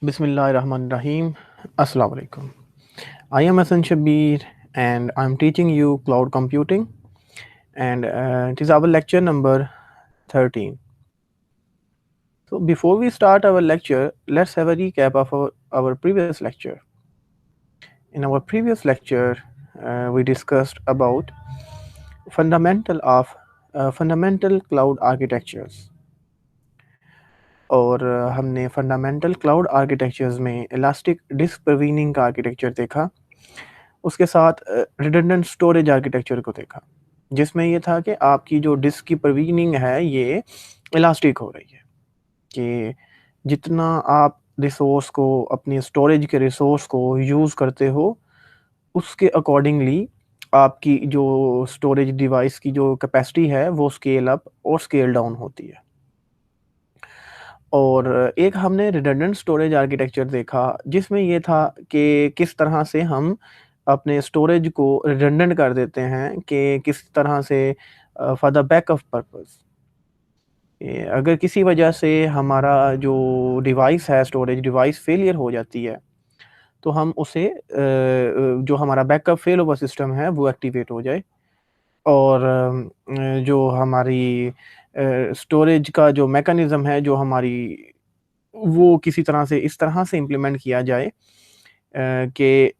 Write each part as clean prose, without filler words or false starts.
Bismillahirrahmanirrahim. Assalamu alaikum. I am Hassan Shabir and I'm teaching you cloud computing and it is our lecture number 13. So before we start our lecture, let's have a recap of our previous lecture. In our previous lecture, we discussed about fundamental cloud architectures और हमने fundamental cloud architectures में elastic disc प्रवीनिंग का architecture देखा, उसके साथ redundant storage architecture को देखा, जिसमें ये था कि आपकी जो डिस्क की प्रवीनिंग है ये इलास्टिक हो रही है कि जितना आप रिसोर्स को अपनी स्टोरेज के रिसोर्स को यूज़ करते हो उसके अकॉर्डिंगली आपकी जो स्टोरेज डिवाइस की जो कैपेसिटी है वो स्केल अप और स्केल डाउन होती है। और एक हमने रिडंडेंट स्टोरेज आर्किटेक्चर देखा जिसमें ये था कि किस तरह से हम अपने स्टोरेज को रिडंडेंट कर देते हैं कि किस तरह से फॉर द बैकअप पर्पस अगर किसी वजह से हमारा जो डिवाइस है स्टोरेज डिवाइस फेलियर हो जाती है तो हम उसे जो हमारा बैकअप फेल ओवर सिस्टम है वो एक्टिवेट हो जाए और जो हमारी स्टोरेज का जो मैकेनिज्म है जो हमारी वो किसी तरह से इस तरह से इम्प्लीमेंट किया जाए कि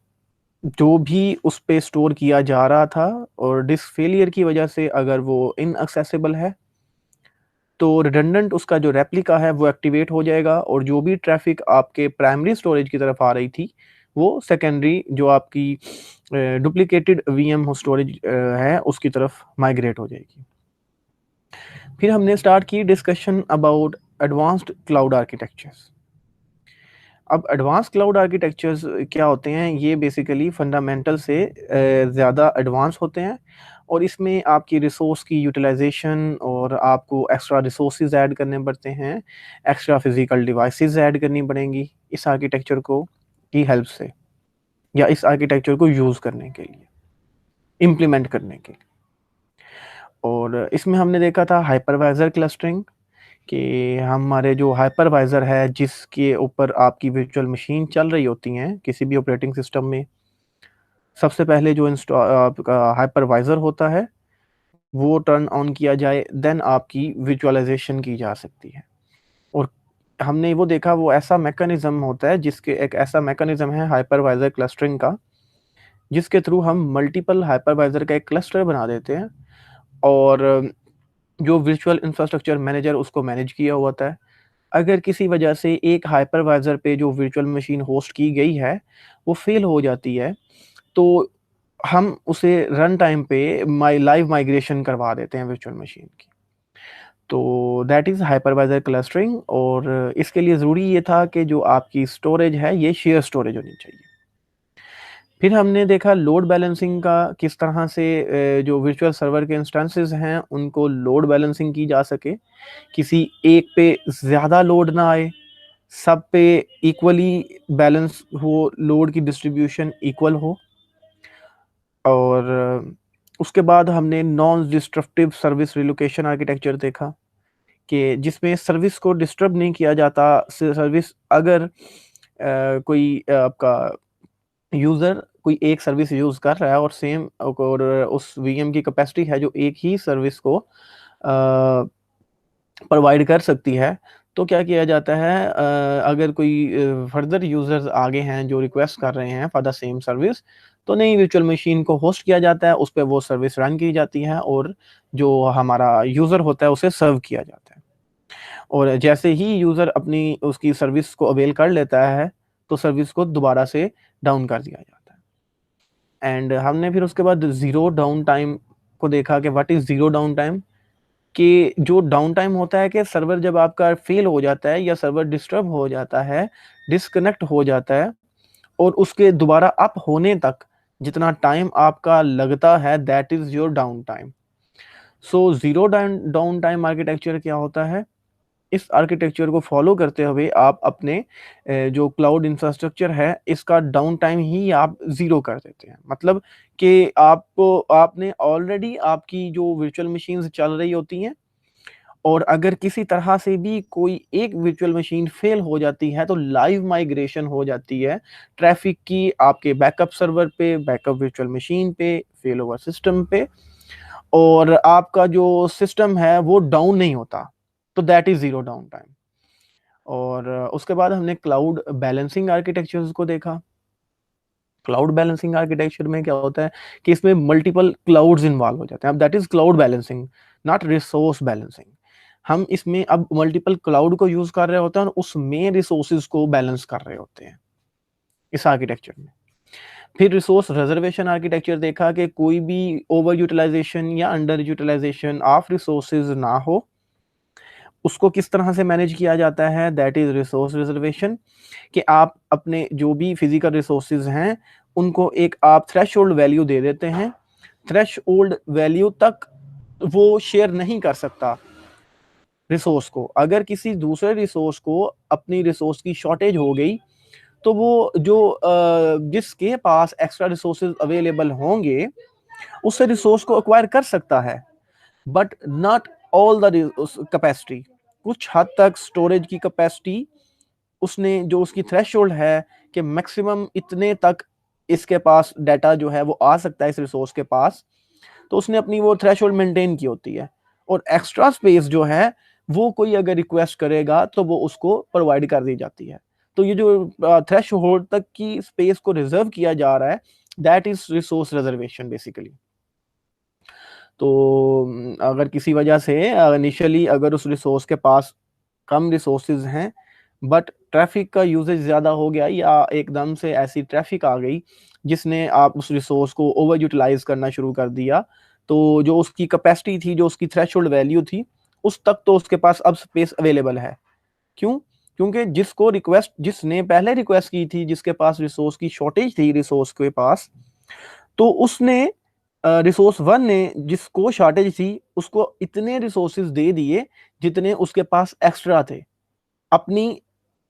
जो भी उस पे स्टोर किया जा रहा था और डिस्क फेलियर की वजह से अगर वो इनएक्सेसिबल है तो रिडंडेंट उसका जो रेप्लिका है वो एक्टिवेट हो जाएगा और जो भी ट्रैफिक आपके प्राइमरी स्टोरेज की तरफ आ रही थी वो सेकेंडरी जो आपकी डुप्लीकेटेड वीएम स्टोरेज है उसकी तरफ माइग्रेट हो जाएगी। फिर हमने स्टार्ट की discussion about advanced cloud architectures. अब एडवांस क्लाउड आर्किटेक्चर्स क्या होते हैं, ये बेसिकली फंडामेंटल से ज़्यादा एडवांस होते हैं और इसमें आपकी रिसोर्स की यूटिलाइजेशन और आपको एक्स्ट्रा रिसोर्सेज ऐड करने पड़ते हैं, एक्स्ट्रा फिजिकल डिवाइसेस ऐड करनी पड़ेंगी इस आर्किटेक्चर को की हेल्प से या इस आर्किटेक्चर को यूज़ करने के लिए, इम्प्लीमेंट करने के लिए। और इसमें हमने देखा था हाइपरवाइजर क्लस्टरिंग कि हमारे जो हाइपरवाइज़र है जिसके ऊपर आपकी वर्चुअल मशीन चल रही होती हैं किसी भी ऑपरेटिंग सिस्टम में, सबसे पहले जो आपका हाइपरवाइज़र होता है वो टर्न ऑन किया जाए, देन आपकी विजुअलाइजेशन की जा सकती है। और हमने वो देखा वो ऐसा मैकेनिज्म होता है जिसके एक ऐसा मैकेनिज्म है हाइपरवाइज़र क्लस्टरिंग का जिसके थ्रू हम मल्टीपल हाइपरवाइज़र का एक क्लस्टर बना देते हैं और जो वर्चुअल इंफ्रास्ट्रक्चर मैनेजर उसको मैनेज किया हुआ होता है। अगर किसी वजह से एक हाइपरवाइज़र पे जो वर्चुअल मशीन होस्ट की गई है, वो फ़ेल हो जाती है, तो हम उसे रन टाइम पे लाइव माइग्रेशन करवा देते हैं वर्चुअल मशीन की। तो दैट इज़ हाइपरवाइज़र क्लस्टरिंग और इसके लिए ज़रूरी ये था कि जो आपकी स्टोरेज है, ये शेयर स्टोरेज होनी चाहिए। फिर हमने देखा लोड बैलेंसिंग का किस तरह से जो वर्चुअल सर्वर के इंस्टेंसेस हैं, उनको लोड बैलेंसिंग की जा सके। किसी एक पे ज़्यादा लोड ना आए, सब पे इक्वली बैलेंस हो, लोड की डिस्ट्रीब्यूशन इक्वल हो। और उसके बाद हमने non disruptive service relocation architecture देखा कि जिसमें सर्विस को डिस्टर्ब नहीं किया जाता। सर्विस अगर कोई आपका यूज़र कोई एक सर्विस यूज़ कर रहा है और सेम और उस वीएम की कैपेसिटी है जो एक ही सर्विस को प्रोवाइड कर सकती है, तो क्या किया जाता है अगर कोई फर्दर यूज़र्स आगे हैं जो रिक्वेस्ट कर रहे हैं फॉर द सेम सर्विस, तो नई वर्चुअल मशीन को होस्ट किया जाता है, उस पे वो सर्विस रन की जाती है और जो हमारा यूज़र होता है उसे सर्व किया जाता है। और जैसे ही यूज़र अपनी उसकी सर्विस को अवेल कर लेता है, तो सर्विस को दोबारा से डाउन कर दिया जाता है। एंड हमने फिर उसके बाद ज़ीरो डाउन टाइम को देखा कि what is zero down time, कि जो डाउन टाइम होता है कि सर्वर जब आपका फेल हो जाता है या सर्वर डिस्टर्ब हो जाता है, डिस्कनेक्ट हो जाता है और उसके दोबारा अप होने तक जितना टाइम आपका लगता है that is your down time. So zero down time architecture क्या होता है? इस आर्किटेक्चर को फॉलो करते हुए आप अपने जो क्लाउड इंफ्रास्ट्रक्चर है इसका डाउन टाइम ही आप ज़ीरो कर देते हैं। मतलब कि आपको आपने ऑलरेडी आपकी जो वर्चुअल मशीन्स चल रही होती हैं और अगर किसी तरह से भी कोई एक वर्चुअल मशीन फेल हो जाती है तो लाइव माइग्रेशन हो जाती है ट्रैफिक की आपके बैकअप सर्वर पे, बैकअप वर्चुअल मशीन पे, फेल ओवर सिस्टम पे, और आपका जो सिस्टम है वो डाउन नहीं होता। तो that is zero down time. और उसके बाद हमने क्लाउड बैलेंसिंग आर्किटेक्चर्स को देखा। क्लाउड बैलेंसिंग आर्किटेक्चर में क्या होता है कि इसमें मल्टीपल क्लाउड्स इन्वॉल्व हो जाते हैं। अब that is cloud balancing, not resource balancing. हम इसमें अब मल्टीपल क्लाउड को यूज कर रहे होते हैं और उसमें रिसोर्सेज को बैलेंस कर रहे होते हैं इस आर्किटेक्चर में। फिर रिसोर्स रिजर्वेशन आर्किटेक्चर देखा कि कोई भी ओवर यूटिलाइजेशन या अंडर यूटिलाइजेशन ऑफ रिसोर्सेज ना हो, उसको किस तरह से मैनेज किया जाता है, दैट इज रिसोर्स रिजर्वेशन। कि आप अपने जो भी फिजिकल रिसोर्सेज हैं उनको एक आप थ्रेशोल्ड वैल्यू दे देते हैं, थ्रेशोल्ड वैल्यू तक वो शेयर नहीं कर सकता रिसोर्स को। अगर किसी दूसरे रिसोर्स को अपनी रिसोर्स की शॉर्टेज हो गई तो वो जो जिसके पास एक्स्ट्रा रिसोर्सेज अवेलेबल होंगे उससे रिसोर्स को एक्वायर कर सकता है, but not all the capacity. कुछ हद तक स्टोरेज की कैपेसिटी उसने जो उसकी थ्रेशोल्ड है कि मैक्सिमम इतने तक इसके पास डाटा जो है वो आ सकता है इस रिसोर्स के पास, तो उसने अपनी वो थ्रेशोल्ड मेंटेन की होती है। और एक्स्ट्रा स्पेस जो है वो कोई अगर रिक्वेस्ट करेगा तो वो उसको प्रोवाइड कर दी जाती है। तो ये जो थ्रेशोल्ड तक की स्पेस को रिजर्व किया जा रहा है, that is resource reservation basically. तो अगर किसी वजह से इनिशियली अगर उस रिसोर्स के पास कम रिसोर्सेज हैं बट ट्रैफिक का यूजेज ज़्यादा हो गया या एकदम से ऐसी ट्रैफिक आ गई जिसने आप उस रिसोर्स को ओवर यूटिलाइज करना शुरू कर दिया, तो जो उसकी कैपेसिटी थी, जो उसकी थ्रेशोल्ड वैल्यू थी, उस तक तो उसके पास अब स्पेस अवेलेबल है। क्यों? क्योंकि जिसने पहले रिक्वेस्ट की थी, जिसके पास रिसोर्स की शॉर्टेज थी रिसोर्स के पास, तो उसने रिसोर्स वन ने जिसको शॉर्टेज थी उसको इतने रिसोर्सेज दे दिए जितने उसके पास एक्स्ट्रा थे, अपनी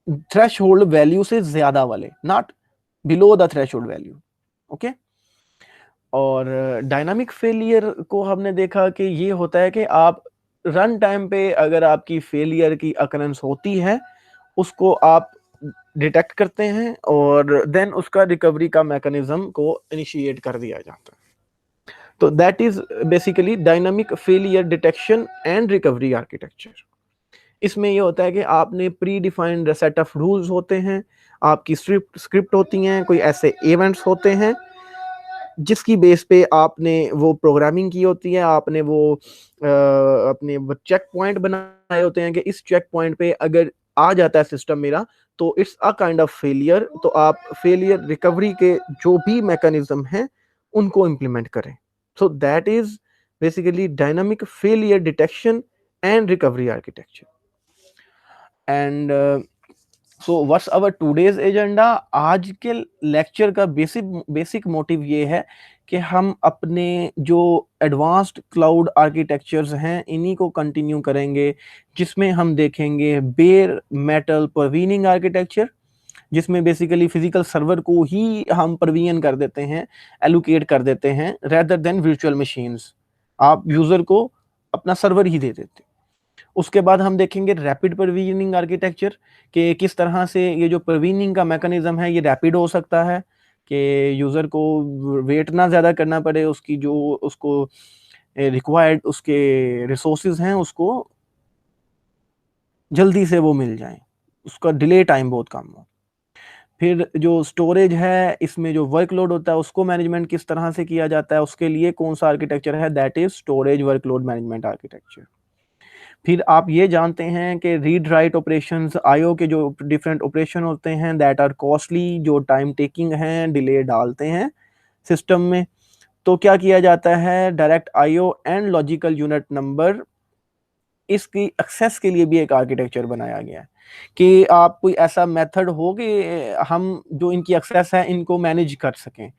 थ्रेशोल्ड वैल्यू से ज्यादा वाले, not below the threshold value. Okay. और डायनामिक फेलियर को हमने देखा कि ये होता है कि आप रन टाइम पे अगर आपकी फेलियर की अकरेंस होती है उसको आप डिटेक्ट करते हैं और देन उसका रिकवरी का मैकेनिज्म को इनिशिएट कर दिया जाता है। तो that is basically dynamic failure detection and recovery architecture. इसमें ये होता है कि आपने pre defined set of rules होते हैं, आपकी स्क्रिप्ट होती हैं, कोई ऐसे इवेंट्स होते हैं जिसकी बेस पे आपने वो प्रोग्रामिंग की होती है, आपने वो अपने वो चेक पॉइंट बनाए होते हैं कि इस चेक पॉइंट पे अगर आ जाता है सिस्टम मेरा तो it's a kind of failure. तो आप फेलियर रिकवरी के जो भी मैकेनिज्म हैं उनको इम्प्लीमेंट करें। So that is basically dynamic failure detection and recovery architecture. And so what's our today's agenda. आज के लेक्चर का बेसिक मोटिव ये है कि हम अपने जो एडवांस्ड क्लाउड आर्किटेक्चर्स हैं इन्हीं को कंटिन्यू करेंगे, जिसमें हम देखेंगे बेयर मेटल परवीनिंग आर्किटेक्चर, जिसमें बेसिकली फिजिकल सर्वर को ही हम परवीन कर देते हैं, एलोकेट कर देते हैं रेदर देन वर्चुअल मशीन्स। आप यूजर को अपना सर्वर ही दे देते। उसके बाद हम देखेंगे रैपिड परवीनिंग आर्किटेक्चर कि किस तरह से ये जो परवीनिंग का मैकेनिज्म है ये रैपिड हो सकता है कि यूज़र को वेट ना ज़्यादा करना पड़े, उसकी जो उसको रिक्वायर्ड उसके रिसोर्सेज हैं उसको जल्दी से वो मिल जाएं, उसका डिले टाइम बहुत कम हो। फिर जो स्टोरेज है इसमें जो वर्कलोड होता है उसको मैनेजमेंट किस तरह से किया जाता है, उसके लिए कौन सा आर्किटेक्चर है, that is storage workload management architecture. फिर आप ये जानते हैं कि रीड राइट ऑपरेशंस, आईओ के जो डिफरेंट ऑपरेशन होते हैं दैट आर कॉस्टली, जो टाइम टेकिंग हैं, डिले डालते हैं सिस्टम में। तो क्या किया जाता है, direct IO and logical unit number, इसकी एक्सेस के लिए भी एक आर्किटेक्चर बनाया गया है कि आप कोई ऐसा मेथड हो कि हम जो इनकी एक्सेस है इनको मैनेज कर सकें।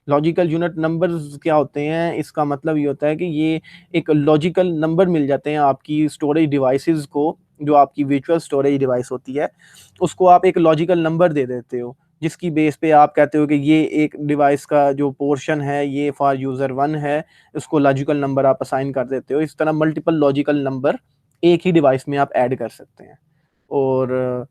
लॉजिकल यूनिट नंबर्स क्या होते हैं, इसका मतलब ये होता है कि ये एक लॉजिकल नंबर मिल जाते हैं आपकी स्टोरेज डिवाइसेस को, जो आपकी वर्चुअल स्टोरेज डिवाइस होती है उसको आप एक लॉजिकल नंबर दे देते हो, जिसकी बेस पे आप कहते हो कि ये एक डिवाइस का जो पोर्शन है ये फॉर यूज़र वन है, इसको लॉजिकल नंबर आप असाइन कर देते हो। इस तरह मल्टीपल लॉजिकल नंबर एक ही डिवाइस में आप ऐड कर सकते हैं। और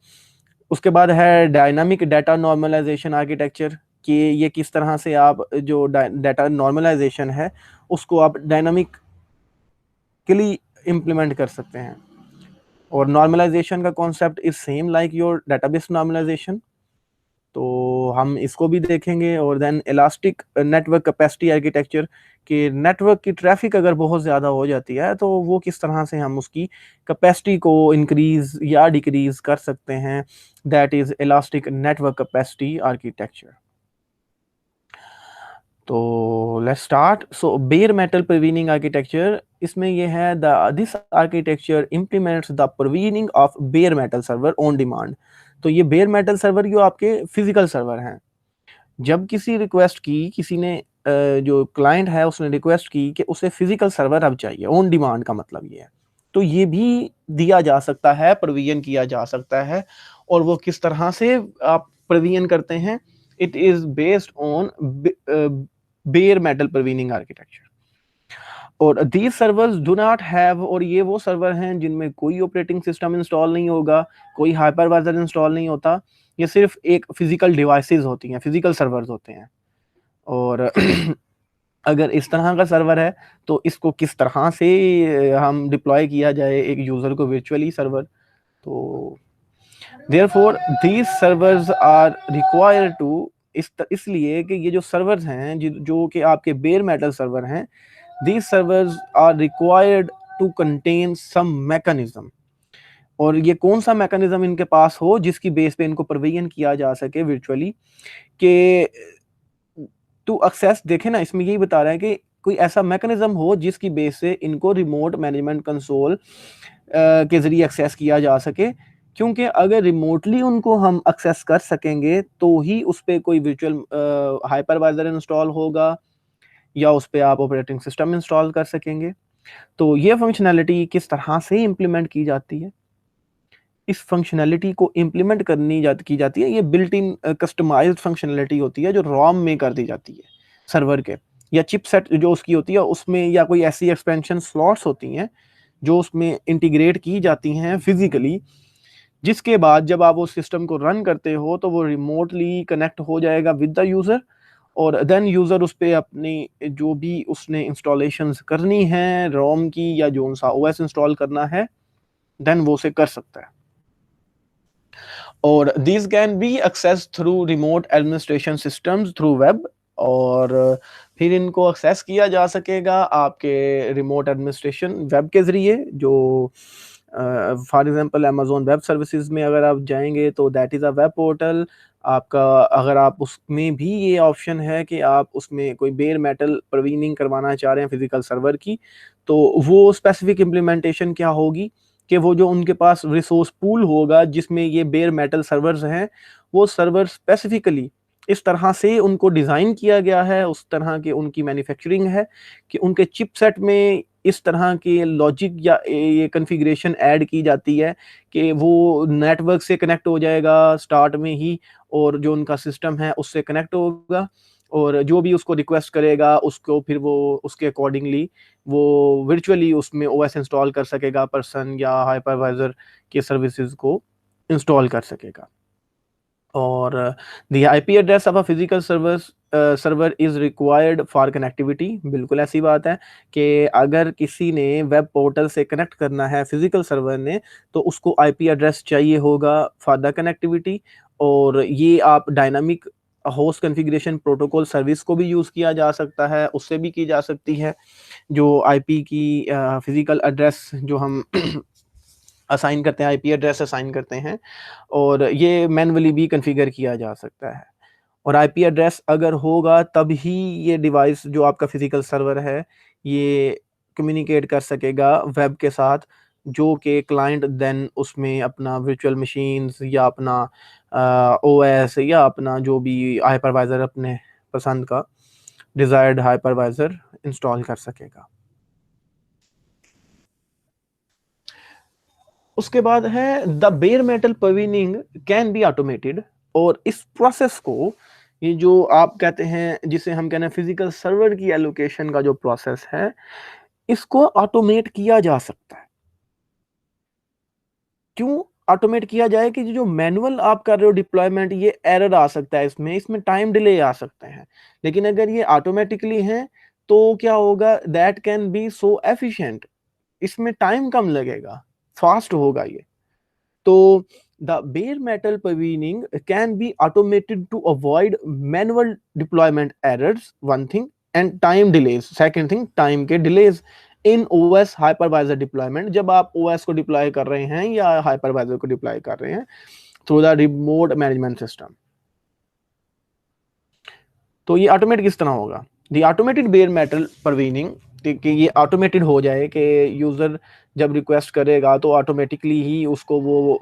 उसके बाद है डायनामिक डाटा नॉर्मलाइजेशन आर्किटेक्चर, कि ये किस तरह से आप जो डाटा नॉर्मलाइजेशन है उसको आप डायनामिकली इम्प्लीमेंट कर सकते हैं। और नॉर्मलाइजेशन का concept is same like your database normalization, तो हम इसको भी देखेंगे। और then elastic network capacity architecture, कि नेटवर्क की ट्रैफिक अगर बहुत ज़्यादा हो जाती है तो वो किस तरह से हम उसकी कैपेसिटी को इंक्रीज या डिक्रीज कर सकते हैं, that is elastic network capacity architecture. तो let's start. So bare metal provisioning architecture, इसमें ये है this architecture implements the provisioning of bare metal server on demand. तो ये बेयर मेटल सर्वर जो आपके फिजिकल सर्वर हैं, जब किसी रिक्वेस्ट की किसी ने जो क्लाइंट है उसने रिक्वेस्ट की कि उसे फिजिकल सर्वर अब चाहिए, ऑन डिमांड का मतलब ये है, तो ये भी दिया जा सकता है, प्रोविजन किया जा सकता है। और वो किस तरह से आप प्रोविजन करते हैं, it is based on bare metal provisioning architecture. और these servers do not have, और ये वो सर्वर हैं जिनमें कोई ऑपरेटिंग सिस्टम इंस्टॉल नहीं होगा, कोई हाइपरवाइजर इंस्टॉल नहीं होता, ये सिर्फ एक फिजिकल डिवाइसेस होती हैं, फिजिकल सर्वर्स होते हैं। और अगर इस तरह का सर्वर है तो इसको किस तरह से हम डिप्लॉय किया जाए एक यूजर को वर्चुअली सर्वर। तो therefore these servers are required to, इसलिए कि ये जो सर्वर्स हैं जो कि आपके बेयर मेटल सर्वर हैं, these servers are required to contain some mechanism. और ये कौन सा मैकेनिज्म इनके पास हो जिसकी बेस पे इनको प्रोविजन किया जा सके वर्चुअली, के टू एक्सेस, देखे ना इसमें यही बता रहा है कि कोई ऐसा मैकेनिज्म हो जिसकी बेस से इनको रिमोट मैनेजमेंट कंसोल के जरिए एक्सेस किया जा सके। क्योंकि अगर रिमोटली उनको हम एक्सेस कर सकेंगे तो ही उस पर कोई वर्चुअल हाइपरवाइजर इंस्टॉल होगा या उस पर आप ऑपरेटिंग सिस्टम इंस्टॉल कर सकेंगे। तो ये फंक्शनैलिटी किस तरह से इम्प्लीमेंट की जाती है, इस फंक्शनैलिटी को इम्प्लीमेंट की जाती है, ये बिल्ट इन कस्टमाइज्ड फंक्शनैलिटी होती है जो रोम में कर दी जाती है सर्वर के, या चिपसेट जो उसकी होती है उसमें, या कोई ऐसी एक्सपेंशन स्लॉट्स होती हैं जो उसमें इंटीग्रेट की जाती हैं फिजिकली, जिसके बाद जब आप उस सिस्टम को रन करते हो तो वो रिमोटली कनेक्ट हो जाएगा विद द यूज़र। और देन यूज़र उस पर अपनी जो भी उसने इंस्टॉलेशंस करनी है रोम की या जो सा ओएस इंस्टॉल करना है, देन वो उसे कर सकता है। और these can be accessed through remote administration systems through web, और फिर इनको एक्सेस किया जा सकेगा आपके रिमोट एडमिनिस्ट्रेशन वेब के ज़रिए, जो for example Amazon web services में अगर आप जाएंगे तो that is a web portal आपका। अगर आप उसमें भी ये ऑप्शन है कि आप उसमें कोई बेयर मेटल प्रोविजनिंग करवाना चाह रहे हैं फिजिकल सर्वर की, तो वो स्पेसिफिक इम्प्लीमेंटेशन क्या होगी कि वो जो उनके पास रिसोर्स पूल होगा जिसमें ये बेयर मेटल सर्वर्स हैं, वो सर्वर स्पेसिफिकली इस तरह से उनको डिज़ाइन किया गया है, उस तरह की उनकी मैन्युफैक्चरिंग है कि उनके चिपसेट में इस तरह के लॉजिक या ये कॉन्फ़िगरेशन ऐड की जाती है कि वो नेटवर्क से कनेक्ट हो जाएगा स्टार्ट में ही, और जो उनका सिस्टम है उससे कनेक्ट होगा, और जो भी उसको रिक्वेस्ट करेगा उसको फिर वो उसके अकॉर्डिंगली वो वर्चुअली उसमें ओएस इंस्टॉल कर सकेगा, पर्सन या हाइपरवाइजर के सर्विसेज को इंस्टॉल कर सकेगा। और the IP address of a physical server is required for connectivity, बिल्कुल ऐसी बात है कि अगर किसी ने वेब पोर्टल से कनेक्ट करना है फिजिकल सर्वर ने तो उसको आईपी एड्रेस चाहिए होगा फॉर द कनेक्टिविटी। और ये आप dynamic host configuration protocol service को भी यूज़ किया जा सकता है, उससे भी की जा सकती है, जो आईपी की फिजिकल एड्रेस जो हम असाइन करते हैं, आईपी एड्रेस असाइन करते हैं, और ये मैन्युअली भी कॉन्फ़िगर किया जा सकता है। और आईपी एड्रेस अगर होगा तब ही ये डिवाइस जो आपका फिजिकल सर्वर है ये कम्युनिकेट कर सकेगा वेब के साथ, जो कि क्लाइंट देन उसमें अपना वर्चुअल मशीन्स या अपना ओएस या अपना जो भी हाइपरवाइजर अपने पसंद का डिजायर्ड हाइपरवाइजर इंस्टॉल कर सकेगा। उसके बाद है the bare metal provisioning can be automated, और इस प्रोसेस को, ये जो आप कहते हैं जिसे हम कहते हैं फिजिकल सर्वर की एलोकेशन का जो प्रोसेस है, इसको ऑटोमेट किया जा सकता है। क्यों ऑटोमेट किया जाए कि जो मैनुअल आप कर रहे हो डिप्लॉयमेंट, ये एरर आ सकता है, इसमें टाइम डिले आ सकते हैं। लेकिन अगर ये ऑटोमेटिकली है तो क्या होगा, that can be so efficient, इसमें टाइम कम लगेगा, फास्ट होगा ये। तो the bare metal pavilion can be automated to avoid manual deployment errors, one thing, and time delays, second thing, time के delays in OS hypervisor deployment, जब आप OS को deploy कर रहे हैं या हाइपरवाइजर को डिप्लॉय कर रहे हैं through the remote management system. तो ये ऑटोमेट किस तरह होगा, दी ऑटोमेटेड बेयर मेटल परवीनिंग, कि ये ऑटोमेटेड हो जाए कि यूज़र जब रिक्वेस्ट करेगा तो ऑटोमेटिकली ही उसको वो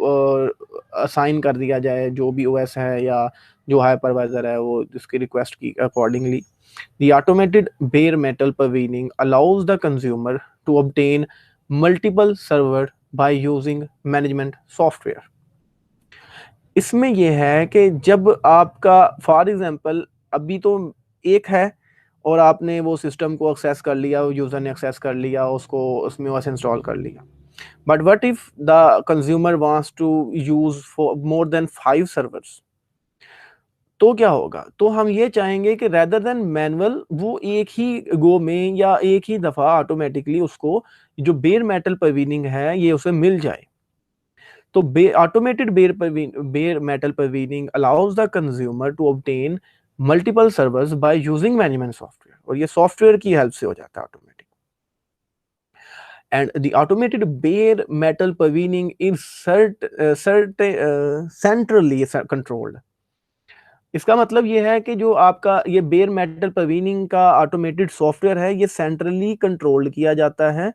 असाइन कर दिया जाए, जो भी ओएस है या जो हाइपरवाइजर है वो इसकी रिक्वेस्ट की accordingly. The automated bare metal provisioning allows the consumer to obtain multiple server by using management software. इसमें यह है कि जब आपका फॉर एग्जांपल अभी तो एक है और आपने वो सिस्टम को एक्सेस कर लिया, यूज़र ने एक्सेस कर लिया उसको, उसमें OS इंस्टॉल कर लिया, but what if the consumer wants to use for more then 5 servers, तो क्या होगा, तो हम ये चाहेंगे कि रेदर देन मैनुअल वो एक ही गो में या एक ही दफ़ा ऑटोमेटिकली उसको जो बेयर मेटल परवीनिंग है ये उसे मिल जाए। तो automated bare metal pavilion allows the consumer to obtain multiple servers by using management software, और ये सॉफ्टवेयर की हेल्प से हो जाता है automatic. And the automated bare metal provisioning is centrally controlled. इसका मतलब ये है कि जो आपका ये बेयर मेटल पवीनिंग का ऑटोमेटेड सॉफ्टवेयर है ये सेंट्रली कंट्रोल्ड किया जाता है,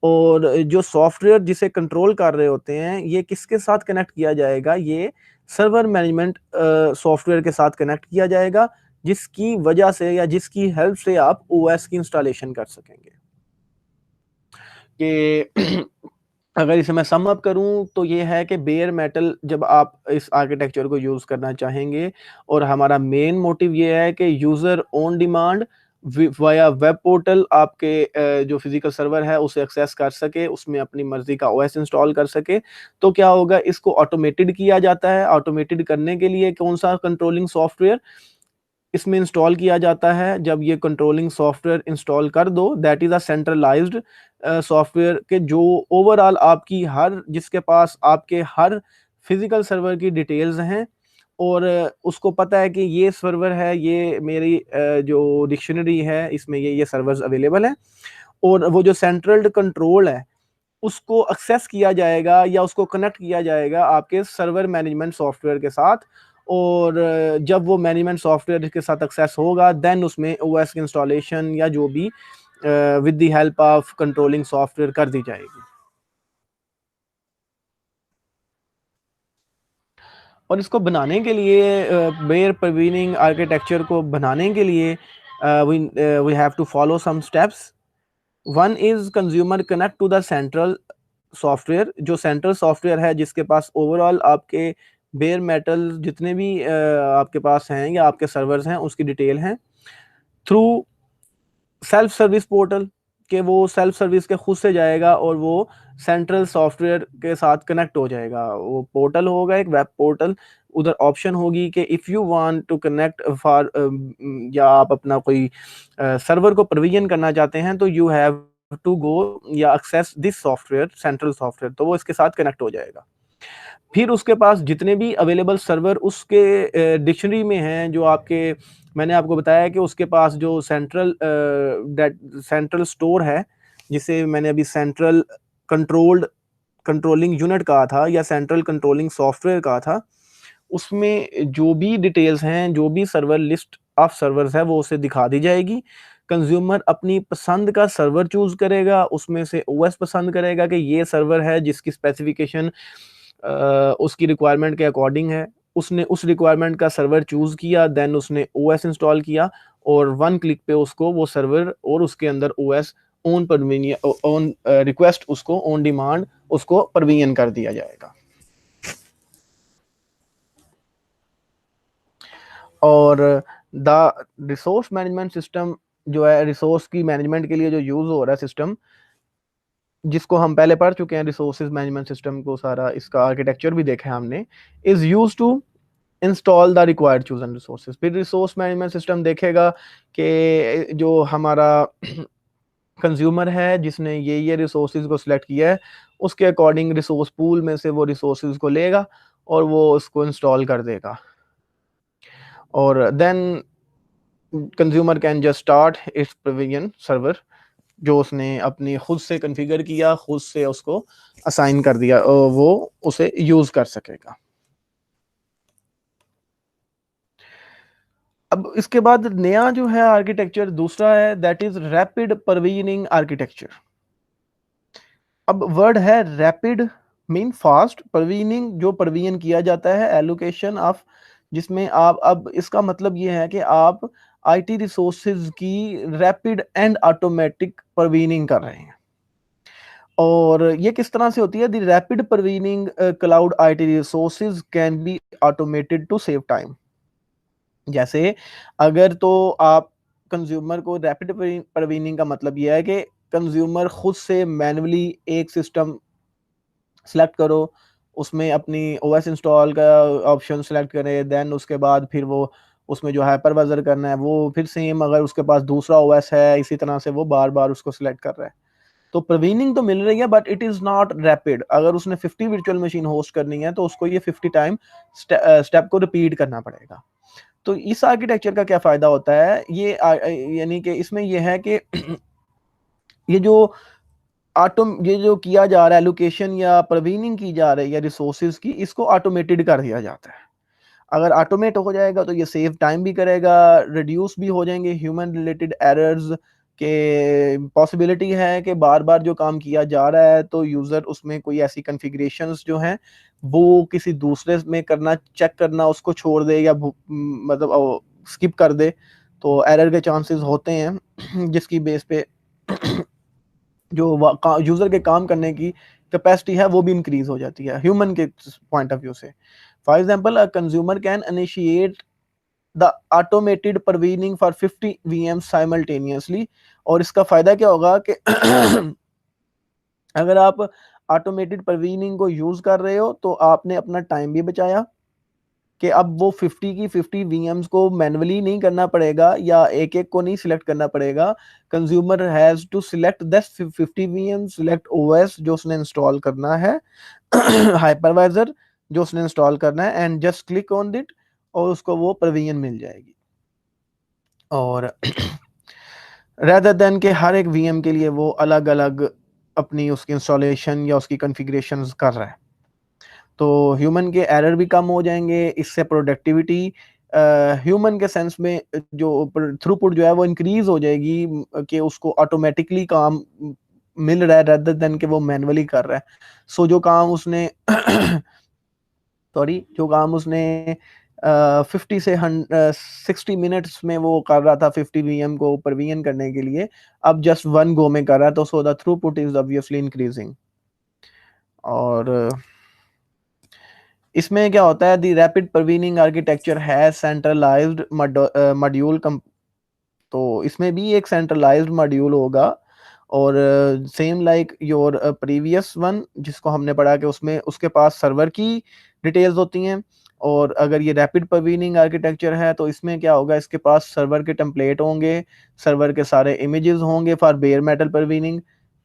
और जो सॉफ्टवेयर जिसे कंट्रोल कर रहे होते हैं ये किसके साथ कनेक्ट किया जाएगा, ये सर्वर मैनेजमेंट सॉफ्टवेयर के साथ कनेक्ट किया जाएगा, जिसकी वजह से या जिसकी हेल्प से आप ओएस की इंस्टॉलेशन कर सकेंगे। कि अगर इसे मैं सम अप करूं तो ये है कि बेयर मेटल जब आप इस आर्किटेक्चर को यूज करना चाहेंगे, और हमारा मेन मोटिव ये है कि user on demand via web portal आपके जो फिजिकल सर्वर है उसे एक्सेस कर सके, उसमें अपनी मर्जी का ओएस इंस्टॉल कर सके। तो क्या होगा, इसको ऑटोमेटेड किया जाता है। ऑटोमेटेड करने के लिए कौन सा कंट्रोलिंग सॉफ्टवेयर इसमें इंस्टॉल किया जाता है, जब ये कंट्रोलिंग सॉफ्टवेयर इंस्टॉल कर दो, that is a centralised software के जो ओवरऑल आपकी हर जिसके पास आपके हर फिजिकल सर्वर की डिटेल्स हैं, और उसको पता है कि ये सर्वर है, ये मेरी जो डिक्शनरी है इसमें ये सर्वर्स अवेलेबल हैं, और वो जो सेंट्रल कंट्रोल है उसको एक्सेस किया जाएगा या उसको कनेक्ट किया जाएगा आपके सर्वर मैनेजमेंट सॉफ्टवेयर के साथ, और जब वो मैनेजमेंट सॉफ्टवेयर के साथ एक्सेस होगा देन उसमें ओएस की इंस्टॉलेशन या जो भी with the help of controlling software कर दी जाएगी। और इसको बनाने के लिए बेयर परवीनिंग आर्किटेक्चर को बनाने के लिए we have to follow some steps. One is consumer connect to the central software, जो सेंट्रल सॉफ्टवेयर है जिसके पास ओवरऑल आपके बेयर मेटल जितने भी आपके पास हैं या आपके सर्वर्स हैं उसकी डिटेल हैं, थ्रू सेल्फ सर्विस पोर्टल, के वो सेल्फ सर्विस के खुद से जाएगा और वो सेंट्रल सॉफ्टवेयर के साथ कनेक्ट हो जाएगा। वो पोर्टल होगा एक वेब पोर्टल, उधर ऑप्शन होगी कि if you want to connect for, या आप अपना कोई सर्वर को प्रोविजन करना चाहते हैं तो यू हैव टू गो या access this software central software, तो वो इसके साथ कनेक्ट हो जाएगा। फिर उसके पास जितने भी अवेलेबल सर्वर उसके डिक्शनरी में हैं, जो आपके मैंने आपको बताया कि उसके पास जो सेंट्रल स्टोर है, जिसे मैंने अभी सेंट्रल कंट्रोल्ड कंट्रोलिंग यूनिट कहा था या सेंट्रल कंट्रोलिंग सॉफ्टवेयर कहा था, उसमें जो भी डिटेल्स हैं, जो भी सर्वर लिस्ट ऑफ सर्वर्स है वो उसे दिखा दी जाएगी। कंज्यूमर अपनी पसंद का सर्वर चूज करेगा, उसमें से ओएस पसंद करेगा कि ये सर्वर है जिसकी स्पेसिफिकेशन उसकी रिक्वायरमेंट के अकॉर्डिंग है, उसने उस रिक्वायरमेंट का सर्वर चूज किया, देन उसने ओएस इंस्टॉल किया, और वन क्लिक पे उसको वो सर्वर और उसके अंदर ओएस ऑन परवीनियन ऑन रिक्वेस्ट उसको ऑन डिमांड उसको परवीनियन कर दिया जाएगा। और द रिसोर्स मैनेजमेंट सिस्टम जो है, रिसोर्स की मैनेजमेंट के लिए जो यूज हो रहा है सिस्टम, जिसको हम पहले पढ़ चुके हैं, रिसोर्सेज मैनेजमेंट सिस्टम को सारा इसका आर्किटेक्चर भी देखा है हमने, is use to install the required chosen resources. फिर रिसोर्स मैनेजमेंट सिस्टम देखेगा कि जो हमारा कंज्यूमर है जिसने ये रिसोर्सेज को सिलेक्ट किया है, उसके अकॉर्डिंग रिसोर्स पूल में से वो रिसोर्सेज को लेगा और वो उसको इंस्टॉल कर देगा, और then consumer can just start its provision server, जो उसने अपनी खुद से कॉन्फ़िगर किया, खुद से उसको असाइन कर दिया, वो उसे यूज कर सकेगा। अब इसके बाद नया जो है आर्किटेक्चर दूसरा है, that is rapid provisioning architecture. अब वर्ड है रैपिड, मीन फास्ट, परवीनिंग जो परवीन किया जाता है, एलोकेशन ऑफ, जिसमें आप, अब इसका मतलब ये है कि आप आईटी रिसोर्सेज की रैपिड एंड ऑटोमेटिक परवीनिंग कर रहे हैं। और ये किस तरह से होती है? The rapid provisioning cloud IT resources can be automated to save time. जैसे अगर तो आप कंज्यूमर को रैपिड परवीनिंग का मतलब ये है कि कंज्यूमर खुद से मैन्युअली एक सिस्टम सेलेक्ट करो, उसमें अपनी ओएस इंस्टॉल का ऑप्शन सेलेक्ट करें, देन उसके बाद फिर वो उसमें जो हाइपरवाइजर करना है वो फिर सेम, अगर उसके पास दूसरा ओएस है इसी तरह से वो बार बार उसको सिलेक्ट कर रहा है, तो प्रवीनिंग तो मिल रही है but it is not rapid. अगर उसने 50 वर्चुअल मशीन होस्ट करनी है तो उसको ये 50 टाइम स्टेप को रिपीट करना पड़ेगा। तो इस आर्किटेक्चर का क्या फायदा होता है? ये यानी कि इसमें ये है कि ये जो ये जो किया जा रहा है एलोकेशन या प्रवीनिंग की जा रही है रिसोर्सेज की, इसको ऑटोमेटेड कर दिया जाता है। अगर ऑटोमेट हो जाएगा तो ये सेव टाइम भी करेगा, रिड्यूस भी हो जाएंगे ह्यूमन रिलेटेड एरर्स के, पॉसिबिलिटी है कि बार बार जो काम किया जा रहा है तो यूजर उसमें कोई ऐसी कॉन्फ़िगरेशंस जो हैं वो किसी दूसरे में करना, चेक करना उसको छोड़ दे या मतलब स्किप कर दे, तो एरर के चांसेस होते हैं जिसकी बेस पे जो यूजर के काम करने की कैपेसिटी है वो भी इंक्रीज हो जाती है ह्यूमन के पॉइंट ऑफ व्यू से। For example, a consumer can initiate the automated provisioning for 50 VM simultaneously. और इसका फायदा क्या होगा कि अगर आप ऑटोमेटेड परवीनिंग को यूज कर रहे हो तो आपने अपना टाइम भी बचाया, कि अब वो 50 की 50 वीएम्स को मैन्युअली नहीं करना पड़ेगा या एक एक को नहीं सिलेक्ट करना पड़ेगा। कंज्यूमर हैज टू सिलेक्ट दस 50 वीएम, सिलेक्ट ओएस जो उसने इंस्टॉल करना है, हाइपरवाइजर जो उसने इंस्टॉल करना है, and just click on it और उसको वो प्रोविजन मिल जाएगी। और रेदर देन के हर एक वीएम के लिए वो अलग अलग अपनी उसकी इंस्टॉलेशन या उसकी कॉन्फ़िगरेशंस कर रहा है, तो ह्यूमन के एरर भी कम हो जाएंगे, इससे प्रोडक्टिविटी ह्यूमन के सेंस में जो थ्रूपुट जो है वो इंक्रीज हो जाएगी, कि उसको ऑटोमेटिकली काम मिल रहा है रेदर देन कि वो मैन्युअली कर रहा है। सो जो काम उसने सॉरी जो काम उसने 50 से 60 मिनट्स में वो कर रहा था 50 वीएम को परवीन करने के लिए, अब जस्ट वन गो में कर रहा है, तो so the throughput is obviously increasing. और इसमें क्या होता है, द रैपिड परवीनिंग आर्किटेक्चर है सेंट्रलाइज्ड मॉड्यूल, तो इसमें भी एक सेंट्रलाइज्ड मॉड्यूल होगा, और same like your previous one जिसको हमने पढ़ा कि उसमें उसके पास सर्वर की डिटेल्स होती हैं, और अगर ये रैपिड परवीनिंग आर्किटेक्चर है तो इसमें क्या होगा, इसके पास सर्वर के टेम्पलेट होंगे, सर्वर के सारे इमेजेस होंगे फॉर बेयर मेटल परवीनिंग,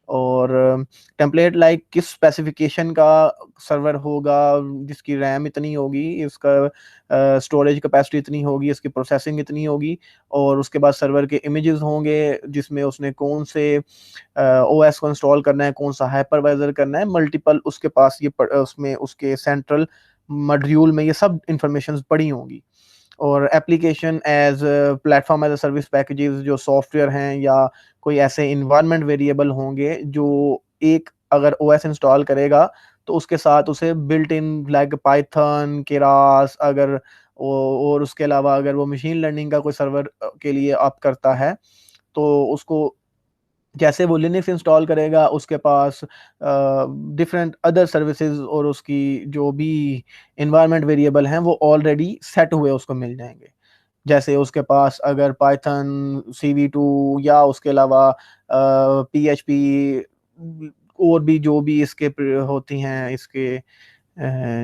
और टेम्पलेट लाइक किस स्पेसिफिकेशन का सर्वर होगा, जिसकी रैम इतनी होगी, इसका स्टोरेज कैपेसिटी इतनी होगी, इसकी प्रोसेसिंग इतनी होगी, और उसके बाद सर्वर के इमेजेस होंगे जिसमें उसने कौन से ओएस को इंस्टॉल करना है, कौन सा हाइपरवाइजर करना है, मल्टीपल उसके पास ये उसमें उसके सेंट्रल मॉड्यूल में ये सब इंफॉर्मेशन पड़ी होंगी। और application as platform as a service packages जो सॉफ्टवेयर हैं या कोई ऐसे इन्वायरमेंट वेरिएबल होंगे जो एक अगर ओएस इंस्टॉल करेगा तो उसके साथ उसे built in like Python, Keras, अगर और उसके अलावा अगर वो मशीन लर्निंग का कोई सर्वर के लिए आप करता है तो उसको जैसे वो लिनक्स इंस्टॉल करेगा उसके पास डिफरेंट अदर सर्विसेज और उसकी जो भी इन्वायरमेंट वेरिएबल हैं वो ऑलरेडी सेट हुए उसको मिल जाएंगे। जैसे उसके पास अगर पाइथन, CV2 या उसके अलावा PHP और भी जो भी इसके होती हैं, इसके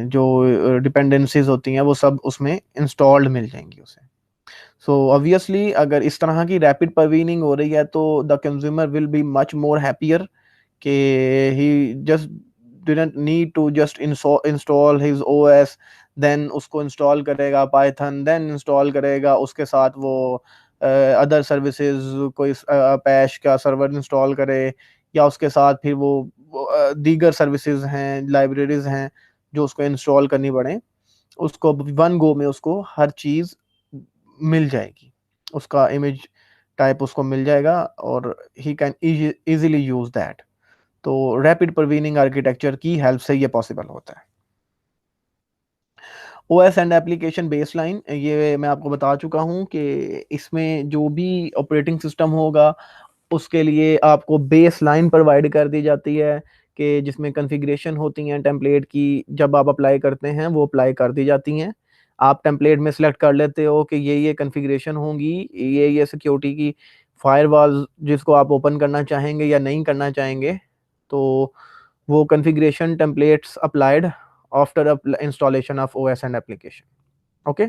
जो डिपेंडेंसीज होती हैं वो सब उसमें इंस्टॉल्ड मिल जाएंगी उसे। सो ऑब्वियसली अगर इस तरह की रैपिड परवीनिंग हो रही है तो the consumer will be much more happier कि he just didn't need to just install his OS, then उसको इंस्टॉल करेगा पाइथन, देन इंस्टॉल करेगा उसके साथ वो अदर सर्विसेज, कोई अपैच का सर्वर इंस्टॉल करे, या उसके साथ फिर वो दीगर सर्विसेज हैं, लाइब्रेरीज हैं जो उसको इंस्टॉल करनी पड़े। उसको वन गो में उसको हर चीज़ मिल जाएगी, उसका इमेज टाइप उसको मिल जाएगा और he can easily use that. तो रैपिड परवीनिंग आर्किटेक्चर की हेल्प से ये पॉसिबल होता है। ओएस एंड एप्लीकेशन बेसलाइन, ये मैं आपको बता चुका हूँ कि इसमें जो भी ऑपरेटिंग सिस्टम होगा उसके लिए आपको बेसलाइन प्रोवाइड कर दी जाती है कि जिसमें कॉन्फ़िगरेशन होती हैं टेम्पलेट की, जब आप अप्लाई करते हैं वो अप्लाई कर दी जाती हैं। आप टेम्पलेट में सिलेक्ट कर लेते हो कि ये कॉन्फ़िगरेशन होंगी, ये सिक्योरिटी की फायरवॉल जिसको आप ओपन करना चाहेंगे या नहीं करना चाहेंगे। तो वो configuration templates applied after installation of OS and application. Okay,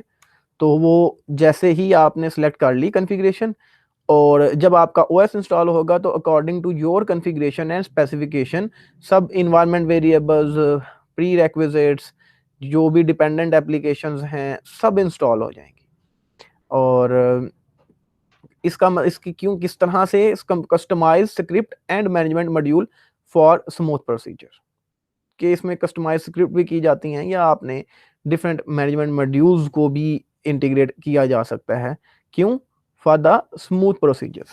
तो वो जैसे ही आपने सेलेक्ट कर ली कॉन्फ़िगरेशन और जब आपका ओएस इंस्टॉल होगा तो according to your configuration and specification सब इन्वायरमेंट वेरिएबल्स, प्री रेक्विजिट्स, जो भी डिपेंडेंट एप्लीकेशंस हैं सब इंस्टॉल हो जाएंगी। और इसकी क्यों किस तरह से customize script and management module for smooth procedure, कि इसमें कस्टमाइज स्क्रिप्ट भी की जाती हैं या आपने डिफरेंट मैनेजमेंट मॉड्यूल्स को भी इंटीग्रेट किया जा सकता है। क्यों? For the smooth procedures.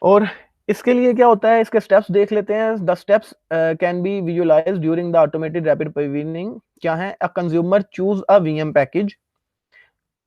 और इसके लिए क्या होता है, इसके स्टेप्स देख लेते हैं। The steps can be visualized during the automated rapid provisioning. क्या है? A consumer choose a VM package.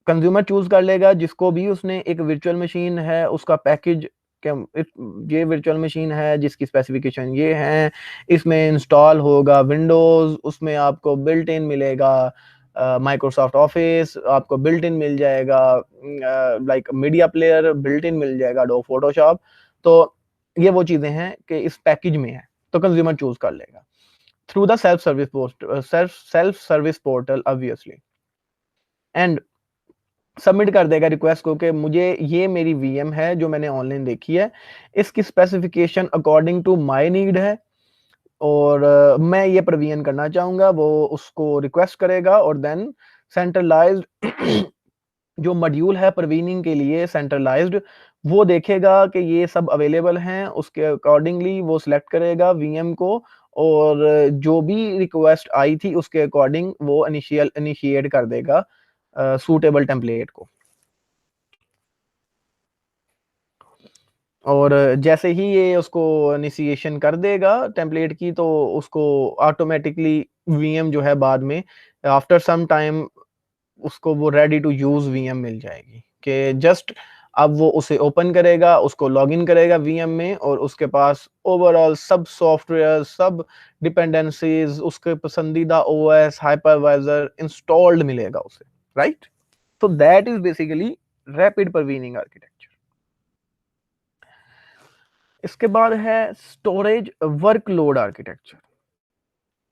Consumer choose कर लेगा जिसको भी उसने एक वर्चुअल मशीन है उसका पैकेज, ये वर्चुअल मशीन है जिसकी स्पेसिफिकेशन ये है, इसमें इंस्टॉल होगा विंडोज, उसमें आपको बिल्ट इन मिलेगा माइक्रोसॉफ्ट ऑफिस, आपको बिल्ट इन मिल जाएगा like media player, built in मिल जाएगा डो फोटोशॉप। तो ये वो चीजें हैं कि इस पैकेज में है, तो कंज्यूमर चूज कर लेगा through the self service portal obviously, and submit कर देगा रिक्वेस्ट को कि मुझे ये मेरी वीएम है जो मैंने ऑनलाइन देखी है, इसकी specification according to my need है और मैं ये प्रवीन करना चाहूंगा। वो उसको रिक्वेस्ट करेगा और देन सेंट्रलाइज्ड जो मॉड्यूल है प्रवीनिंग के लिए सेंट्रलाइज्ड, वो देखेगा कि ये सब अवेलेबल हैं, उसके अकॉर्डिंगली वो सिलेक्ट करेगा वीएम को और जो भी रिक्वेस्ट आई थी उसके अकॉर्डिंग वो इनिशिएट कर देगा सूटेबल टेम्पलेट को। और जैसे ही ये उसको इनिशिएशन कर देगा टेम्पलेट की तो उसको ऑटोमेटिकली वीएम जो है बाद में आफ्टर सम टाइम उसको वो रेडी टू यूज वीएम मिल जाएगी कि जस्ट अब वो उसे ओपन करेगा, उसको लॉगिन करेगा वीएम में और उसके पास ओवरऑल सब सॉफ्टवेयर, सब डिपेंडेंसीज, उसके पसंदीदा ओएस हाइपरवाइजर इंस्टॉल्ड मिलेगा उसे, राइट? तो that is basically rapid provisioning architecture. इसके बाद है स्टोरेज वर्कलोड आर्किटेक्चर।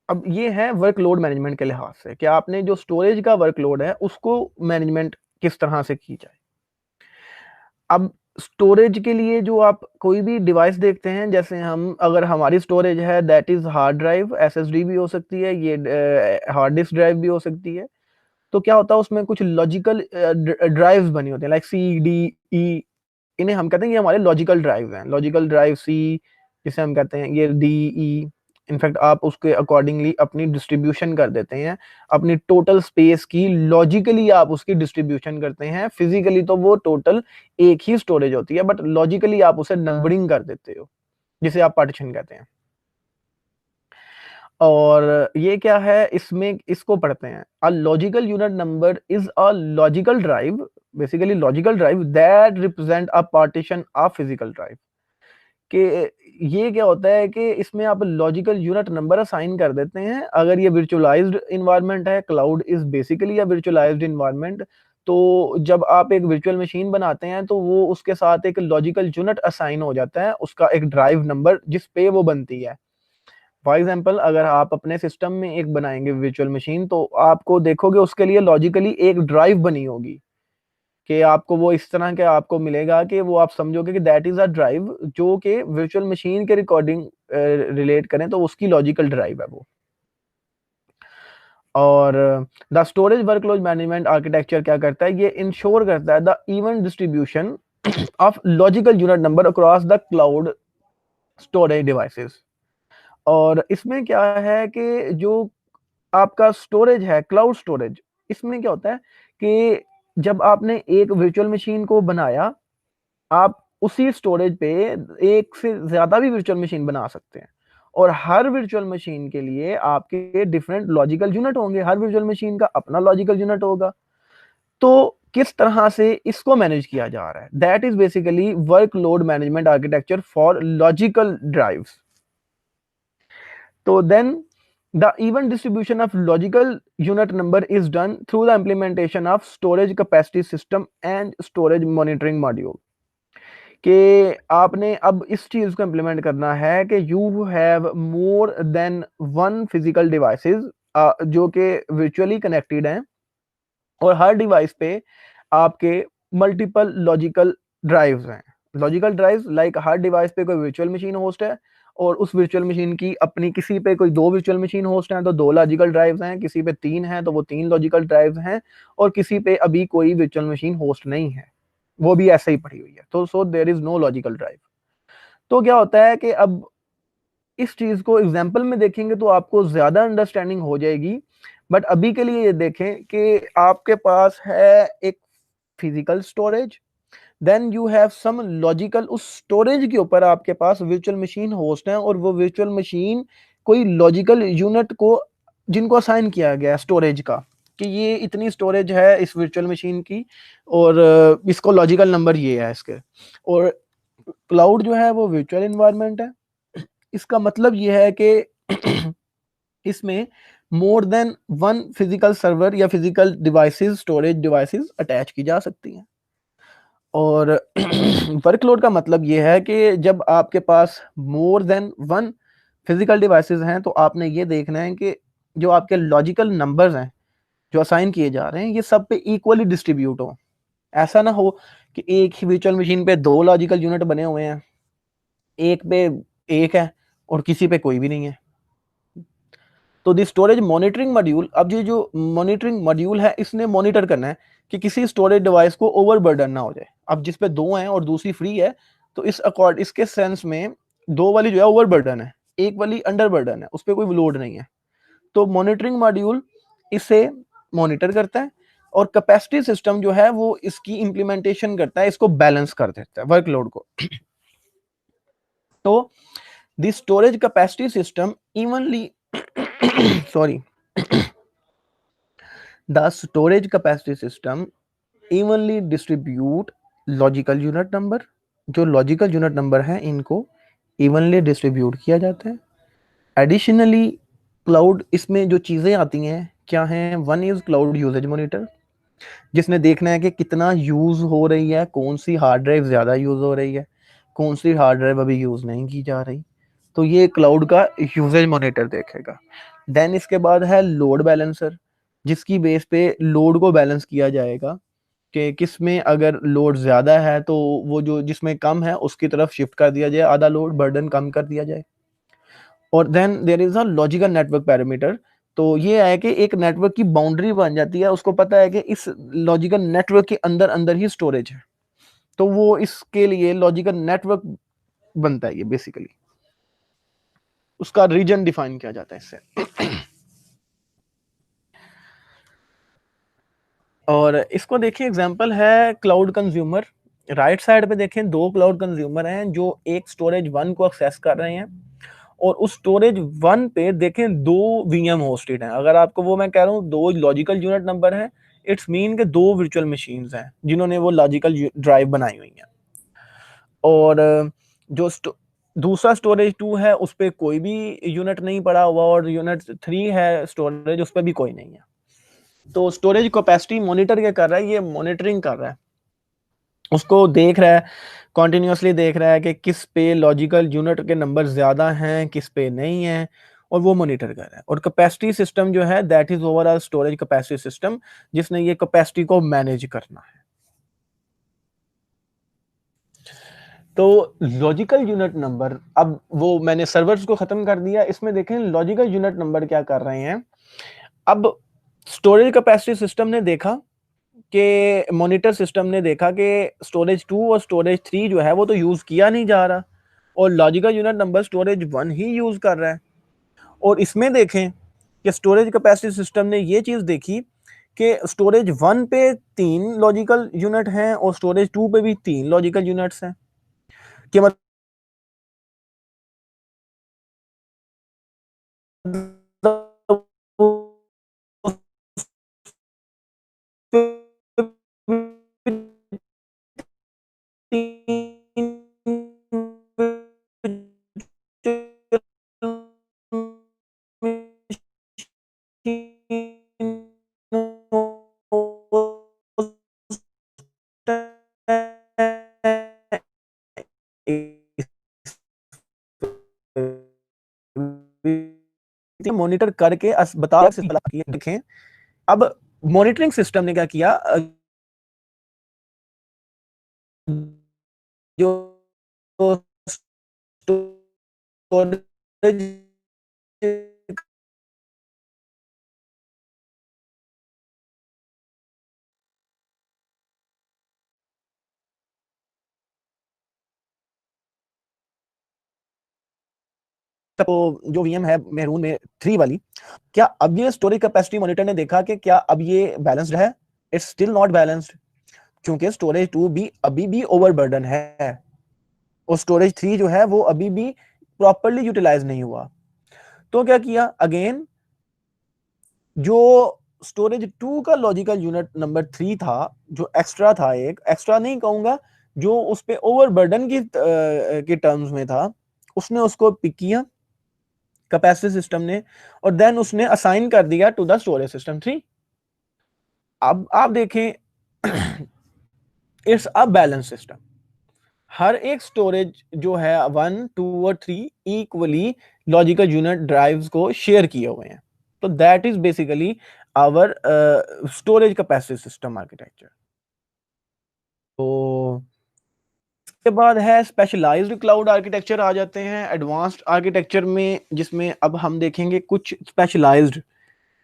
अब ये है वर्कलोड मैनेजमेंट के लिहाज से कि आपने जो स्टोरेज का वर्कलोड है उसको मैनेजमेंट किस तरह से की जाए। अब स्टोरेज के लिए जो आप कोई भी डिवाइस देखते हैं, जैसे हम अगर हमारी स्टोरेज है that is hard drive, SSD भी हो सकती है, ये हार्ड डिस्क ड्राइव भी हो सकती है। तो क्या होता है उसमें कुछ लॉजिकल ड्राइव्स बनी होती हैं लाइक सी डी ई, इन्हें हम कहते हैं ये हमारे लॉजिकल ड्राइव हैं। लॉजिकल ड्राइव सी जिसे हम कहते हैं, ये डी ई, इनफैक्ट आप उसके अकॉर्डिंगली अपनी डिस्ट्रीब्यूशन कर देते हैं, अपनी टोटल स्पेस की लॉजिकली आप उसकी डिस्ट्रीब्यूशन करते हैं। फिजिकली तो वो टोटल एक ही स्टोरेज होती है बट लॉजिकली आप उसे नंबरिंग कर देते हो जिसे आप पार्टीशन कहते हैं। और ये क्या है, इसमें इसको पढ़ते हैं a logical unit number is a logical drive, basically logical drive that represent a partition of physical drive. कि ये क्या होता है कि इसमें आप लॉजिकल यूनिट नंबर असाइन कर देते हैं। अगर ये वर्चुअलाइज्ड इन्वायरमेंट है, cloud is basically a virtualized environment, तो जब आप एक वर्चुअल मशीन बनाते हैं तो वो उसके साथ एक लॉजिकल यूनिट असाइन हो जाता है, उसका एक ड्राइव नंबर जिस पे वो बनती है। फॉर एग्जाम्पल अगर आप अपने सिस्टम में एक बनाएंगे वर्चुअल मशीन, तो आपको देखोगे उसके लिए लॉजिकली एक ड्राइव बनी होगी, कि आपको वो इस तरह के आपको मिलेगा कि वो आप समझोगे कि दैट इज अ ड्राइव जो कि वर्चुअल मशीन के रिकॉर्डिंग रिलेट करें, तो उसकी लॉजिकल ड्राइव है वो। और the storage workload management architecture क्या करता है, ये इंश्योर करता है the even distribution of logical unit number across the cloud storage devices. और इसमें क्या है कि जो आपका स्टोरेज है, क्लाउड स्टोरेज, इसमें क्या होता है कि जब आपने एक वर्चुअल मशीन को बनाया, आप उसी स्टोरेज पे एक से ज्यादा भी वर्चुअल मशीन बना सकते हैं, और हर वर्चुअल मशीन के लिए आपके डिफरेंट लॉजिकल यूनिट होंगे, हर वर्चुअल मशीन का अपना लॉजिकल यूनिट होगा। तो किस तरह से इसको मैनेज किया जा रहा है, that is basically workload management architecture for logical drives. तो then the even distribution of logical unit number is done through the implementation of storage capacity system and storage monitoring module। कि आपने अब इस चीज को इम्प्लीमेंट करना है कि you have more than one physical devices जो कि वर्चुअली कनेक्टेड हैं, और हर डिवाइस पे आपके मल्टीपल लॉजिकल ड्राइव्स हैं। लॉजिकल ड्राइव्स लाइक हर डिवाइस पे कोई वर्चुअल मशीन होस्ट है, और उस वर्चुअल मशीन की अपनी किसी पे कोई दो वर्चुअल मशीन होस्ट हैं तो दो लॉजिकल ड्राइव्स हैं, किसी पे तीन हैं तो वो तीन लॉजिकल ड्राइव्स हैं, और किसी पे अभी कोई वर्चुअल मशीन होस्ट नहीं है, वो भी ऐसे ही पड़ी हुई है, तो so there is no logical drive. तो क्या होता है कि अब इस चीज को एग्जाम्पल में देखेंगे तो आपको ज्यादा अंडरस्टैंडिंग हो जाएगी, बट अभी के लिए ये देखें कि आपके पास है एक physical storage, then you have some logical, उस स्टोरेज के ऊपर आपके पास वर्चुअल मशीन होस्ट है, और वो वर्चुअल मशीन कोई लॉजिकल यूनिट को जिनको असाइन किया गया स्टोरेज का, कि ये इतनी स्टोरेज है इस वर्चुअल मशीन की, और इसको लॉजिकल नंबर ये है इसके। और क्लाउड जो है वो वर्चुअल इन्वायरमेंट है, इसका मतलब ये है कि इसमें more than one physical server या physical devices, storage devices attach की जा सकती हैं। और वर्कलोड का मतलब ये है कि जब आपके पास more than one physical devices हैं, तो आपने ये देखना है कि जो आपके लॉजिकल नंबर्स हैं जो असाइन किए जा रहे हैं, ये सब पे इक्वली डिस्ट्रीब्यूट हो। ऐसा ना हो कि एक ही वर्चुअल मशीन पे दो लॉजिकल यूनिट बने हुए हैं, एक पे एक है और किसी पे कोई भी नहीं है। तो दी स्टोरेज मॉनिटरिंग मॉड्यूल, अब ये जो मॉनिटरिंग मॉड्यूल है इसने मॉनिटर करना है कि किसी स्टोरेज डिवाइस को ओवरबर्डन ना हो जाए। अब जिस पे दो हैं और दूसरी फ्री है, तो इस अकॉर्ड इसके सेंस में दो वाली जो है ओवरबर्डन है, एक वाली अंडरबर्डन है, उस पर कोई लोड नहीं है। तो मॉनिटरिंग मॉड्यूल इसे मॉनिटर करता है, और कैपेसिटी सिस्टम जो है वो इसकी इंप्लीमेंटेशन करता है, इसको बैलेंस कर देता है वर्कलोड को। तो the storage capacity system evenly sorry the storage capacity system evenly distribute logical unit number, जो लॉजिकल यूनिट नंबर है इनको इवनली डिस्ट्रीब्यूट किया जाता है। एडिशनली क्लाउड, इसमें जो चीजें आती हैं क्या हैं, one is cloud usage monitor, जिसने देखना है कि कितना यूज हो रही है, कौन सी हार्ड ड्राइव ज्यादा यूज हो रही है, कौन सी हार्ड ड्राइव अभी यूज नहीं की जा रही, तो ये क्लाउड का यूजेज मॉनिटर देखेगा। देन इसके बाद है लोड बैलेंसर, जिसकी बेस पे लोड को बैलेंस किया जाएगा कि किस में अगर लोड ज्यादा है तो वो जो जिसमें कम है उसकी तरफ शिफ्ट कर दिया जाए, आधा लोड बर्डन कम कर दिया जाए। और then there is a logical network parameter, तो ये है कि एक नेटवर्क की बाउंड्री बन जाती है, उसको पता है कि इस लॉजिकल नेटवर्क के अंदर अंदर ही स्टोरेज है, तो वो इसके लिए लॉजिकल नेटवर्क बनता है, ये बेसिकली उसका रीजन डिफाइन किया जाता है इससे। और इसको देखिए, एग्जांपल है क्लाउड कंज्यूमर। राइट साइड पे देखें दो क्लाउड कंज्यूमर हैं जो एक स्टोरेज वन को एक्सेस कर रहे हैं, और उस स्टोरेज वन पे देखें दो वीएम होस्टेड हैं। अगर आपको वो मैं कह रहा हूँ दो लॉजिकल यूनिट नंबर है, इट्स मीन के दो वर्चुअल मशीन्स हैं जिन्होंने वो लॉजिकल ड्राइव बनाई हुई हैं। और जो दूसरा स्टोरेज टू है उस पर कोई भी यूनिट नहीं पड़ा हुआ, और यूनिट थ्री है स्टोरेज उस पर भी कोई नहीं है। तो स्टोरेज कैपेसिटी मॉनिटर क्या कर रहा है, ये मॉनिटरिंग कर रहा है, उसको देख रहा है, कॉन्टिन्यूसली देख रहा है कि किस पे लॉजिकल यूनिट के नंबर ज़्यादा हैं, किस पे नहीं है, और वो मॉनिटर कर रहा है। और कैपेसिटी सिस्टम जो है that is overall storage capacity system, जिसने ये कैपेसिटी को मैनेज करना है। तो लॉजिकल यूनिट नंबर, अब वो मैंने सर्वर्स को खत्म कर दिया, इसमें देखें लॉजिकल यूनिट नंबर क्या कर रहे हैं। अब स्टोरेज कैपेसिटी सिस्टम ने देखा कि मॉनिटर सिस्टम ने देखा कि स्टोरेज 2 और स्टोरेज 3 जो है वो तो यूज किया नहीं जा रहा, और लॉजिकल यूनिट नंबर स्टोरेज 1 ही यूज कर रहा है। और इसमें देखें कि स्टोरेज कैपेसिटी सिस्टम ने ये चीज देखी कि स्टोरेज 1 पे 3 लॉजिकल यूनिट हैं और स्टोरेज 2 पे भी 3 लॉजिकल यूनिट्स हैं, कि मतलब मॉनिटर करके बता देखें। अब मॉनिटरिंग सिस्टम ने क्या किया, जो स्टोरेज तो जो वीएम है मेरून में 3 वाली, क्या अब ये स्टोरेज कैपेसिटी मॉनिटर ने देखा कि क्या अब ये बैलेंस्ड है? इट्स स्टिल नॉट बैलेंस्ड, क्योंकि स्टोरेज 2 भी अभी भी ओवरबर्डन है और स्टोरेज 3 जो है वो अभी भी प्रॉपर्ली यूटिलाइज नहीं हुआ। तो क्या किया, अगेन जो स्टोरेज 2 का लॉजिकल यूनिट नंबर 3 था, जो एक्स्ट्रा था, एक एक्स्ट्रा नहीं कहूंगा, जो उस पे ओवरबर्डन की टर्म्स में था, उसने उसको पिक किया कैपेसिटी सिस्टम ने, और देन उसने असाइन कर दिया टू द स्टोरेज सिस्टम 3। अब आप देखें इट्स अ बैलेंस सिस्टम, हर एक स्टोरेज जो है 1 2 और 3 इक्वली लॉजिकल यूनिट ड्राइव्स को शेयर किए हुए हैं। तो that is basically our storage capacity system architecture. तो इसके बाद है स्पेशलाइज्ड क्लाउड आर्किटेक्चर, आ जाते हैं एडवांस्ड आर्किटेक्चर में, जिसमें अब हम देखेंगे कुछ स्पेशलाइज्ड।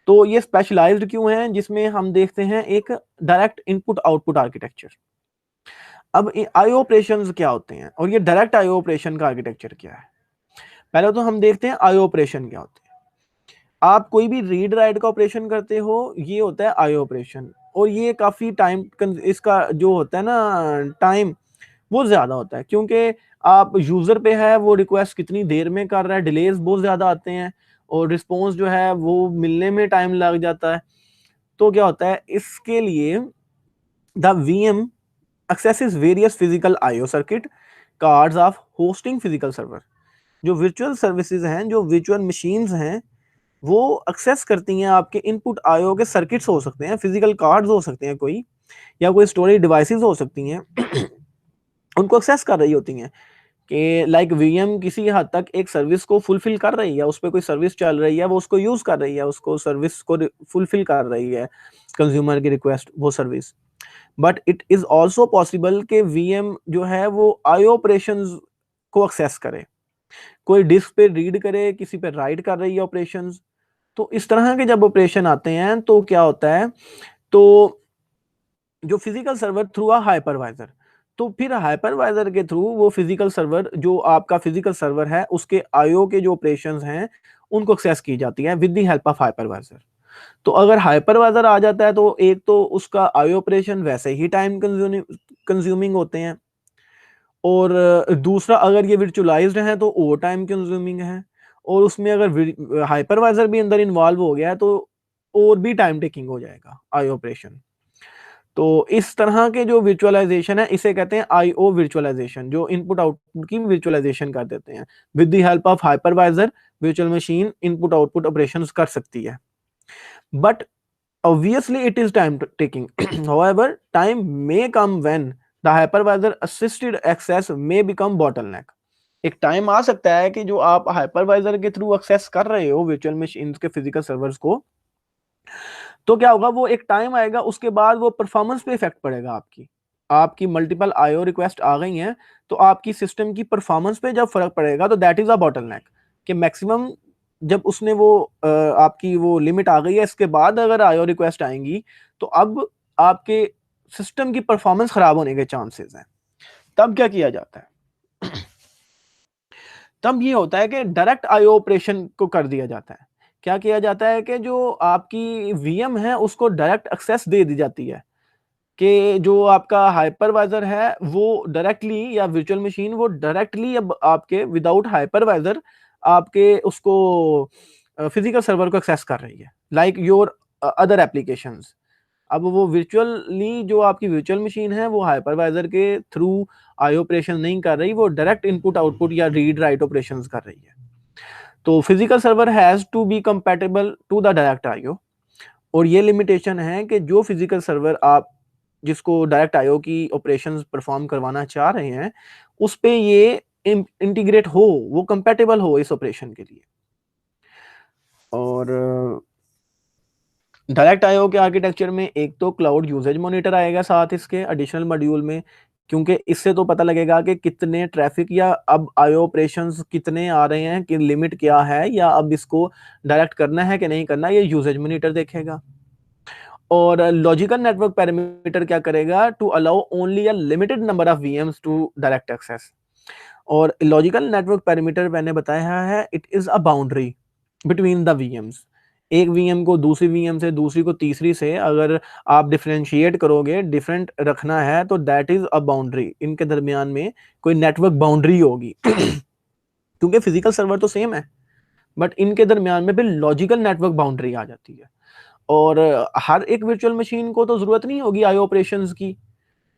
तो ये स्पेशलाइज्ड क्यों है, जिसमें हम देखते हैं एक डायरेक्ट इनपुट आउटपुट आर्किटेक्चर। अब आईओ ऑपरेशंस क्या होते हैं और ये डायरेक्ट आईओ ऑपरेशन का आर्किटेक्चर क्या है। पहले तो हम देखते हैं आईओ ऑपरेशन क्या होते हैं। आप कोई भी रीड राइट का ऑपरेशन करते हो, ये होता है आईओ ऑपरेशन, और ये काफी टाइम, इसका जो होता है ना टाइम, वो ज्यादा होता है, क्योंकि आप यूजर पे है वो रिक्वेस्ट कितनी देर में कर रहा है, डिलेज बहुत ज्यादा आते हैं और रिस्पॉन्स जो है वो मिलने में टाइम लग जाता है। तो क्या होता है, इसके लिए the VM accesses various physical IO circuit cards of hosting physical server। जो virtual services हैं, जो virtual machines हैं, वो एक्सेस करती हैं आपके इनपुट आईओ के सर्किट्स, हो सकते हैं फिजिकल कार्ड्स, हो सकते हैं कोई, या कोई स्टोरेज डिवाइसेस हो सकती हैं उनको एक्सेस कर रही होती हैं कि लाइक वीएम किसी हद तक एक सर्विस को फुलफिल कर रही है, उस पर कोई सर्विस चल रही है, वो उसको यूज कर रही है, उसको सर्विस को फुलफिल कर रही है, कंज्यूमर की रिक्वेस्ट, वो service. But it is also possible कि वीएम जो है वो आईओ ऑपरेशंस को एक्सेस करे, कोई डिस्क पे रीड करे, किसी पे राइट कर रही है ऑपरेशंस। तो इस तरह के जब ऑपरेशन आते हैं तो क्या होता है, तो जो physical server through a hypervisor, तो फिर हाइपरवाइजर के थ्रू वो फिजिकल सर्वर, जो आपका फिजिकल सर्वर है, उसके आईओ के जो ऑपरेशंस हैं उनको एक्सेस की जाती है with the help of hypervisor. तो अगर हाइपरवाइजर आ जाता है तो एक तो उसका आईओ ऑपरेशन वैसे ही टाइम कंज्यूमिंग होते हैं, और दूसरा अगर ये वर्चुअलाइज्ड है तो ओवर टाइम कंज्यूमिंग है, और उसमें अगर हाइपरवाइजर भी अंदर इन्वॉल्व हो गया है तो और भी टाइम टेकिंग हो जाएगा आईओ ऑपरेशन। तो इस तरह के जो वर्चुअलाइजेशन है इसे कहते हैं आईओ वर्चुअलाइजेशन, जो इनपुट आउटपुट की वर्चुअलाइजेशन कर देते हैं with the help of hypervisor. Virtual machine input output operations कर सकती है। But Obviously, it is time taking. However, time may come when the hypervisor assisted access may become bottleneck. एक time आ सकता है कि जो आप हाइपरवाइजर के थ्रू एक्सेस कर रहे हो वर्चुअल मशीन्स के फिजिकल सर्वर्स को, तो क्या होगा, वो एक टाइम आएगा, उसके बाद वो परफॉर्मेंस पे इफेक्ट पड़ेगा आपकी। आपकी मल्टीपल आईओ रिक्वेस्ट आ गई हैं, तो आपकी सिस्टम की परफॉर्मेंस पे जब फर्क पड़ेगा, तो दैट इज अ बॉटलनेक कि मैक्सिमम जब उसने वो आपकी वो लिमिट आ गई है, इसके बाद अगर आईओ रिक्वेस्ट आएंगी, तो अब आपके सिस्टम की परफॉर्मेंस खराब होने के चांसेस हैं। तब क्या किया जाता है? तब ये होता है कि डायरेक्ट आईओ ऑपरेशन को कर दिया जाता है। क्या किया जाता है कि जो आपकी वीएम है उसको डायरेक्ट एक्सेस दे दी जाती है कि जो आपका हाइपरवाइजर है वो डायरेक्टली, या वर्चुअल मशीन वो डायरेक्टली अब आपके विदाउट हाइपरवाइजर आपके उसको फिजिकल सर्वर को एक्सेस कर रही है, लाइक योर अदर एप्लीकेशंस। अब वो वर्चुअली जो आपकी वर्चुअल मशीन है वो हाइपरवाइजर के थ्रू आई ऑपरेशन नहीं कर रही, वो डायरेक्ट इनपुट आउटपुट या रीड राइट ऑपरेशंस कर रही है। तो physical server has to be compatible to the direct IO, और ये लिमिटेशन है कि जो फिजिकल सर्वर आप जिसको डायरेक्ट आईओ की ऑपरेशंस परफॉर्म करवाना चाह रहे हैं, उस पे ये इंटीग्रेट हो, वो कंपैटिबल हो इस ऑपरेशन के लिए। और डायरेक्ट आईओ के आर्किटेक्चर में एक तो क्लाउड यूसेज मॉनिटर आएगा साथ इसके एडिशनल मॉड्यूल में, क्योंकि इससे तो पता लगेगा कि कितने ट्रैफिक या अब आईओ ऑपरेशंस कितने आ रहे हैं, कि लिमिट क्या है, या अब इसको डायरेक्ट करना है कि नहीं करना, ये यूसेज मॉनिटर देखेगा। और लॉजिकल नेटवर्क पैरामीटर क्या करेगा, to allow only a limited number of VMs to direct access. और लॉजिकल नेटवर्क पैरामीटर मैंने बताया है, it is a boundary between the VMs. एक वीएम को दूसरी वीएम से, दूसरी को तीसरी से अगर आप डिफरेंशिएट करोगे, डिफरेंट रखना है, तो दैट इज अ बाउंड्री। इनके दरमियान में कोई नेटवर्क बाउंड्री होगी क्योंकि फिजिकल सर्वर तो सेम है, बट इनके दरमियान में भी लॉजिकल नेटवर्क बाउंड्री आ जाती है। और हर एक वर्चुअल मशीन को तो जरूरत नहीं होगी आईओ ऑपरेशंस की,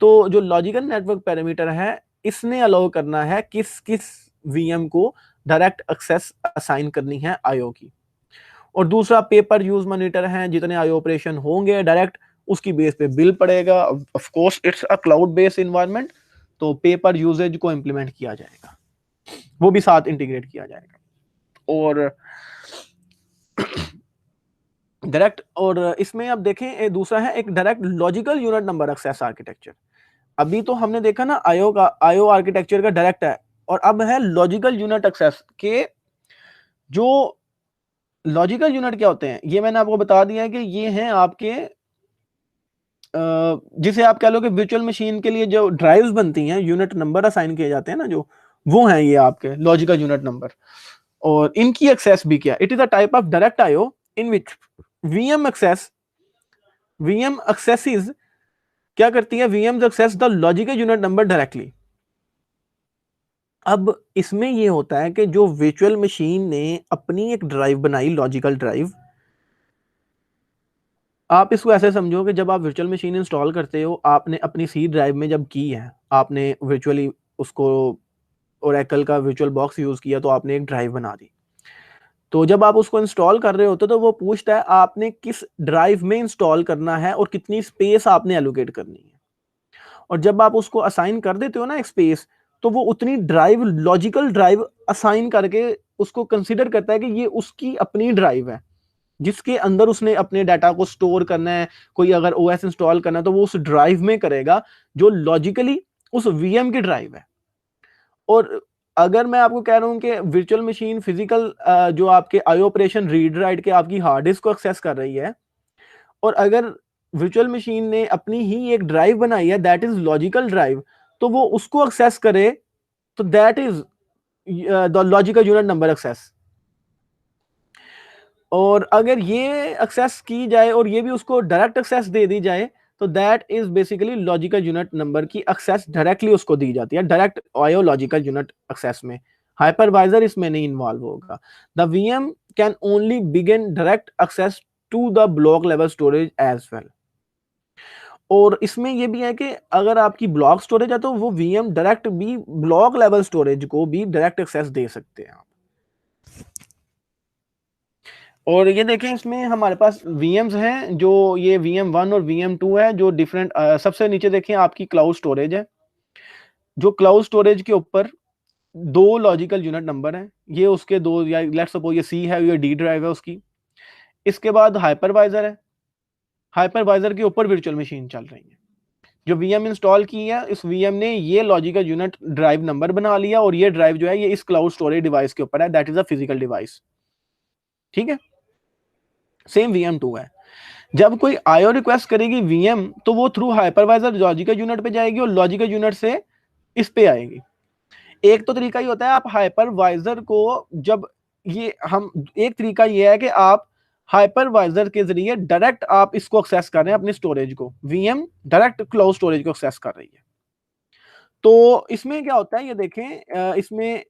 तो जो लॉजिकल नेटवर्क पैरामीटर है, इसने अलाउ करना है किस किस वीएम को डायरेक्ट एक्सेस असाइन करनी है आईओ की। और दूसरा पेपर यूज मॉनिटर है, जितने आईओ ऑपरेशन होंगे डायरेक्ट उसकी बेस पे बिल पड़ेगा। Of course it's a cloud based environment, तो पेपर यूजेज को इंप्लीमेंट किया जाएगा, वो भी साथ इंटीग्रेट किया जाएगा। और डायरेक्ट, और इसमें अब देखें दूसरा है एक direct logical unit number access architecture. अभी तो हमने देखा ना आईओ का, आईओ आर्किटेक्चर का डायरेक्ट है, और अब है लॉजिकल यूनिट एक्सेस के। जो लॉजिकल यूनिट क्या होते हैं, ये मैंने आपको बता दिया है कि ये हैं आपके जिसे आप कह लो कि वर्चुअल मशीन के लिए जो ड्राइव्स बनती हैं, यूनिट नंबर असाइन किए जाते हैं ना, जो वो हैं ये आपके लॉजिकल यूनिट नंबर। और इनकी एक्सेस भी क्या, it is a type of direct IO in which VM access, VM accesses क्या करती है, VM access the logical unit number directly. अब इसमें ये होता है कि जो वर्चुअल मशीन ने अपनी एक ड्राइव बनाई, लॉजिकल ड्राइव, आप इसको ऐसे समझो कि जब आप वर्चुअल मशीन इंस्टॉल करते हो, आपने अपनी सी ड्राइव में जब की है, आपने वर्चुअली उसको ओरेकल का वर्चुअल बॉक्स यूज किया, तो आपने एक ड्राइव बना दी। तो जब आप उसको इंस्टॉल कर रहे होते हो, तो वो पूछता है आपने किस ड्राइव में इंस्टॉल करना है और कितनी स्पेस आपने एलोकेट करनी है। और जब आप उसको असाइन कर देते हो ना एक स्पेस, तो वो उतनी ड्राइव, लॉजिकल ड्राइव असाइन करके उसको कंसीडर करता है कि ये उसकी अपनी ड्राइव है, जिसके अंदर उसने अपने डाटा को स्टोर करना है। कोई अगर ओएस इंस्टॉल करना है, तो वो उस ड्राइव में करेगा जो लॉजिकली उस वीएम की ड्राइव है। और अगर मैं आपको कह रहा हूं कि वर्चुअल मशीन फिजिकल जो आपके आई ऑपरेशन रीड राइट के आपकी हार्ड डिस्क को एक्सेस कर रही है, और अगर वर्चुअल मशीन ने अपनी ही एक ड्राइव बनाई है, दैट इज लॉजिकल ड्राइव, तो वो उसको एक्सेस करे, तो that is the logical unit number access. और अगर ये एक्सेस की जाए और ये भी उसको डायरेक्ट एक्सेस दे दी जाए, तो that is basically logical unit number की एक्सेस डायरेक्टली उसको दी जाती है, direct IO logical unit access में। हाइपरवाइजर इसमें नहीं इन्वॉल्व होगा। The VM can only begin direct access to the block level storage as well. और इसमें ये भी है कि अगर आपकी ब्लॉक स्टोरेज है, तो वो वीएम डायरेक्ट भी ब्लॉक लेवल स्टोरेज को भी डायरेक्ट एक्सेस दे सकते हैं आप। और ये देखें इसमें हमारे पास VMs हैं, जो ये VM1 और VM2 है, जो डिफरेंट। सबसे नीचे देखें आपकी क्लाउड स्टोरेज है, जो क्लाउड स्टोरेज के ऊपर दो लॉजिकल यूनिट नंबर हैं, ये उसके दो, या लेट्स सपोज ये C है, ये D ड्राइव है उसकी। इसके बाद हाइपरवाइजर है, हाइपरवाइजर के ऊपर वर्चुअल मशीन चल रही है। जो VM इंस्टॉल की है, इस VM ने ये लॉजिकल यूनिट ड्राइव नंबर बना लिया, और ये ड्राइव जो है ये इस क्लाउड स्टोरेज डिवाइस के ऊपर है, that is a physical device. ठीक है, सेम VM2 है। जब कोई IO रिक्वेस्ट करेगी VM, तो वो थ्रू हाइपरवाइजर लॉजिकल यूनिट पे जाएगी, और लॉजिकल यूनिट से इस पे आएगी। एक तो तरीका ये होता है, आप हाइपरवाइजर को जब ये हम एक तरीका ये है कि आप हाइपरवाइजर के जरिए डायरेक्ट आप इसको एक्सेस कर रहे हैं, अपनी स्टोरेज को। VM डायरेक्ट क्लाउड स्टोरेज को एक्सेस कर रही है। तो इसमें क्या होता है ये देखें, इसमें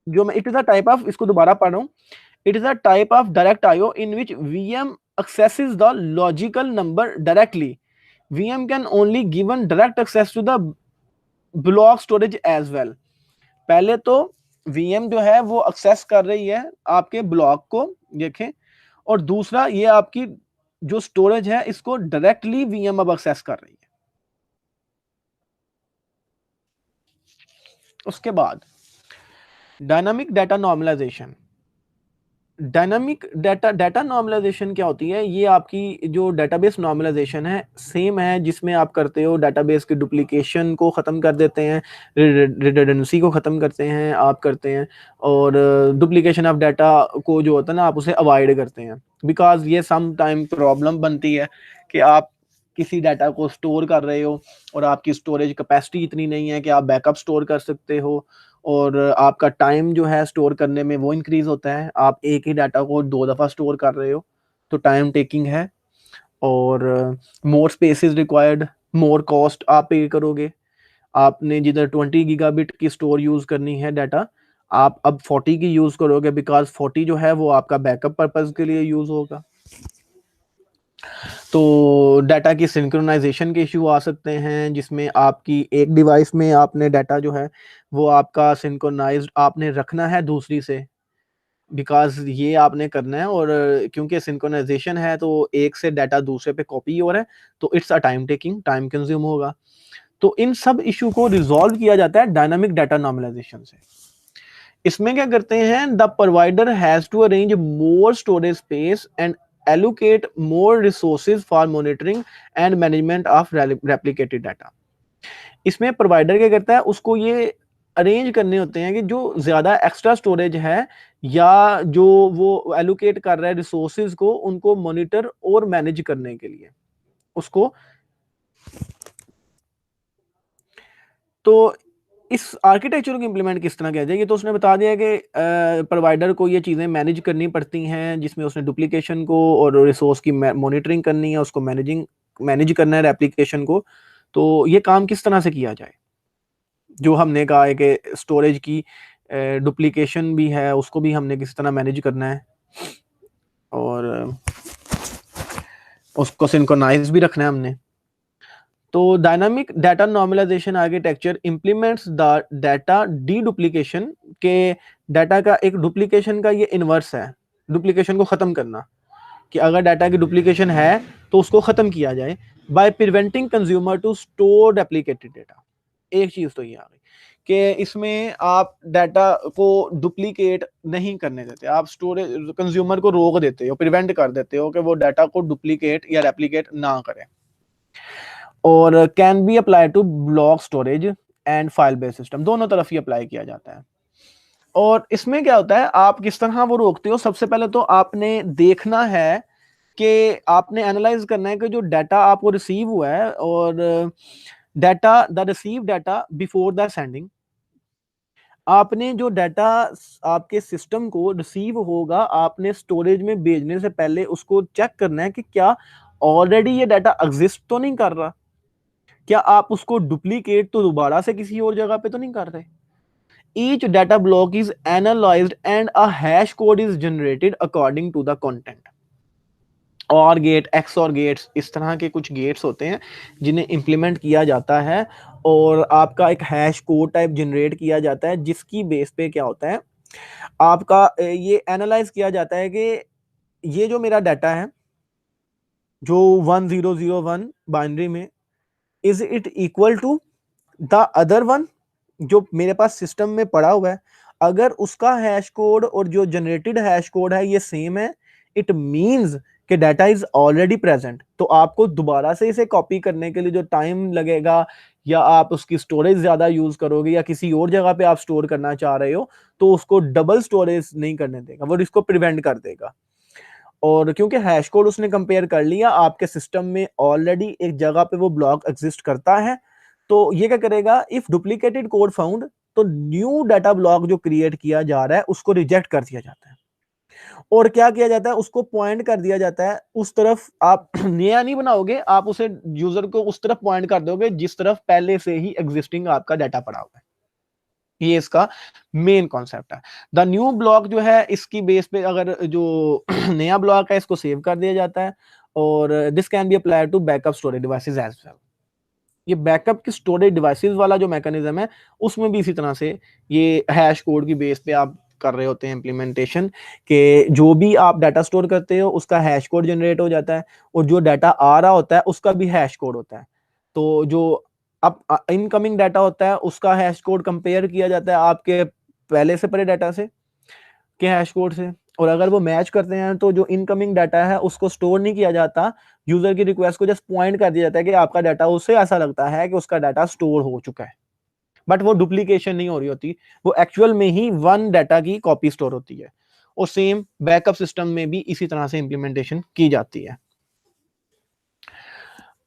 जो मैं, it is a type of, इसको दोबारा पढ़ रहा हूं, it is a type of direct IO in which VM accesses the logical number directly. VM can only given direct access to the block storage as well. पहले तो VM जो है वो एक्सेस कर रही है आपके ब्लॉक को, देखें। और दूसरा, ये आपकी जो स्टोरेज है इसको डायरेक्टली VM अब एक्सेस कर रही है। उसके बाद dynamic data normalization. Dynamic data normalization क्या होती है? ये आपकी जो डेटाबेस नॉर्मलाइजेशन है, सेम है जिसमें आप करते हो डेटाबेस की डुप्लीकेशन को ख़त्म कर देते हैं, रिडंडेंसी को ख़त्म करते हैं, आप करते हैं। और डुप्लीकेशन ऑफ डाटा को जो होता है ना, आप उसे अवॉइड करते हैं, बिकॉज ये सम टाइम प्रॉब्लम बनती है कि आप किसी डाटा को स्टोर कर रहे हो और आपकी स्टोरेज कैपेसिटी इतनी नहीं है कि आप बैकअप स्टोर कर सकते हो, और आपका टाइम जो है स्टोर करने में वो इंक्रीज होता है। आप एक ही डाटा को 2 दफ़ा स्टोर कर रहे हो, तो टाइम टेकिंग है, और more space is required, more cost आप पे करोगे। आपने जिधर 20 गीगाबिट की स्टोर यूज करनी है डाटा, आप अब 40 की यूज करोगे, बिकॉज 40 जो है वो आपका बैकअप पर्पज के लिए यूज होगा। तो डाटा की सिंक्रोनाइजेशन के इशू आ सकते हैं, जिसमें आपकी एक डिवाइस में आपने डाटा जो है वो आपका सिंक्रोनाइज्ड आपने रखना है दूसरी से, बिकॉज ये आपने करना है। और क्योंकि सिंक्रोनाइजेशन है तो एक से डाटा दूसरे पे कॉपी हो रहा है, तो it's a time taking, time consume होगा। तो इन सब इशू को रिजॉल्व किया जाता है डायनामिक डाटा नॉर्मलाइजेशन से। इसमें क्या करते हैं, the provider has to arrange more storage space and allocate more resources for monitoring and management of replicated data। इसमें प्रोवाइडर क्या करता है, उसको ये अरेंज करने होते हैं कि जो ज्यादा एक्स्ट्रा स्टोरेज है या जो वो एलोकेट कर रहा है रिसोर्सेज को, उनको मॉनिटर और मैनेज करने के लिए उसको। तो इस आर्किटेक्चर को इम्प्लीमेंट किस तरह किया जाएगी, तो उसने बता दिया कि प्रोवाइडर को ये चीज़ें मैनेज करनी पड़ती हैं, जिसमें उसने डुप्लीकेशन को और रिसोर्स की मॉनिटरिंग करनी है, उसको मैनेज करना है एप्लीकेशन को। तो ये काम किस तरह से किया जाए, जो हमने कहा है कि स्टोरेज की डुप्लीकेशन भी है, उसको भी हमने किस तरह मैनेज करना है, और उसको सिंक्रोनाइज भी रखना है हमने। तो dynamic data normalization architecture implements the data deduplication के, डाटा का एक डुप्लीकेशन का ये इनवर्स है, डुप्लीकेशन को खत्म करना, कि अगर डाटा की डुप्लीकेशन है तो उसको खत्म किया जाए by preventing consumer to store duplicated data. एक चीज तो ये आ गई कि इसमें आप डाटा को डुप्लीकेट नहीं करने देते, आप स्टोरेज कंज्यूमर को रोक देते हो, प्रिवेंट कर देते हो कि वो डाटा को डुप्लीकेट या रेप्लिकेट ना करे। और can be apply to block storage and file based system, दोनों तरफ ही अप्लाई किया जाता है। और इसमें क्या होता है, आप किस तरह वो रोकते हो? सबसे पहले तो आपने देखना है कि आपने एनालाइज करना है कि जो डाटा आपको रिसीव हुआ है, और data the receive data before the sending, आपने जो डाटा आपके सिस्टम को रिसीव होगा, आपने स्टोरेज में भेजने से पहले उसको चेक करना है कि क्या ऑलरेडी ये डाटा एग्जिस्ट तो नहीं कर रहा, क्या आप उसको डुप्लीकेट तो दोबारा से किसी और जगह पे तो नहीं कर रहे। Each data block is analyzed and a hash code is generated according to the content. OR gate, XOR gates, इस तरह के कुछ गेट्स होते हैं जिन्हें इंप्लीमेंट किया जाता है, और आपका एक हैश कोड टाइप जनरेट किया जाता है, जिसकी बेस पे क्या होता है, आपका ये एनालाइज किया जाता है कि ये जो मेरा डाटा है जो 1001 बाइनरी में, is it equal to the other one जो मेरे पास सिस्टम में पड़ा हुआ है? अगर उसका हैश कोड और जो जनरेटेड हैश कोड है ये सेम है, इट मींस कि डाटा इज ऑलरेडी प्रेजेंट। तो आपको दोबारा से इसे कॉपी करने के लिए जो टाइम लगेगा, या आप उसकी स्टोरेज ज्यादा यूज करोगे, या किसी और जगह पे आप स्टोर करना चाह रहे हो, तो उसको डबल स्टोरेज नहीं करने देगा, वो इसको प्रिवेंट कर देगा। और क्योंकि हैश कोड उसने कंपेयर कर लिया, आपके सिस्टम में ऑलरेडी एक जगह पे वो ब्लॉक एग्जिस्ट करता है, तो ये क्या करेगा, इफ डुप्लीकेटेड कोड फाउंड, तो न्यू डाटा ब्लॉक जो क्रिएट किया जा रहा है उसको रिजेक्ट कर दिया जाता है। और क्या किया जाता है, उसको पॉइंट कर दिया जाता है उस तरफ। आप नया नहीं बनाओगे, आप उसे यूजर को उस तरफ पॉइंट कर दोगे जिस तरफ पहले से ही एग्जिस्टिंग आपका डाटा पड़ा हुआ है। ये इसका मेन कॉन्सेप्ट है। द न्यू ब्लॉक जो है, इसकी बेस पे अगर जो नया ब्लॉक है इसको सेव कर दिया जाता है, और this can be applied to backup storage devices as well. ये बैकअप की स्टोरेज डिवाइसेस वाला जो मैकेनिज्म है, उसमें भी इसी तरह से ये हैश कोड की बेस पे आप कर रहे होते हैं इम्प्लीमेंटेशन, के जो भी आप डाटा स्टोर करते हो उसका हैश कोड जनरेट हो जाता है, और जो डाटा आ रहा होता है उसका भी हैश कोड होता है। तो जो अब इनकमिंग डाटा होता है उसका हैश कोड कंपेयर किया जाता है आपके पहले से पड़े डाटा से, के हैश कोड से, और अगर वो मैच करते हैं तो जो इनकमिंग डाटा है उसको स्टोर नहीं किया जाता, यूजर की रिक्वेस्ट को जस्ट पॉइंट कर दिया जाता है कि आपका डाटा, उससे ऐसा लगता है कि उसका डाटा स्टोर हो चुका है, बट वो डुप्लीकेशन नहीं हो रही होती, वो एक्चुअल में ही वन डाटा की कॉपी स्टोर होती है। और सेम बैकअप सिस्टम में भी इसी तरह से इंप्लीमेंटेशन की जाती है।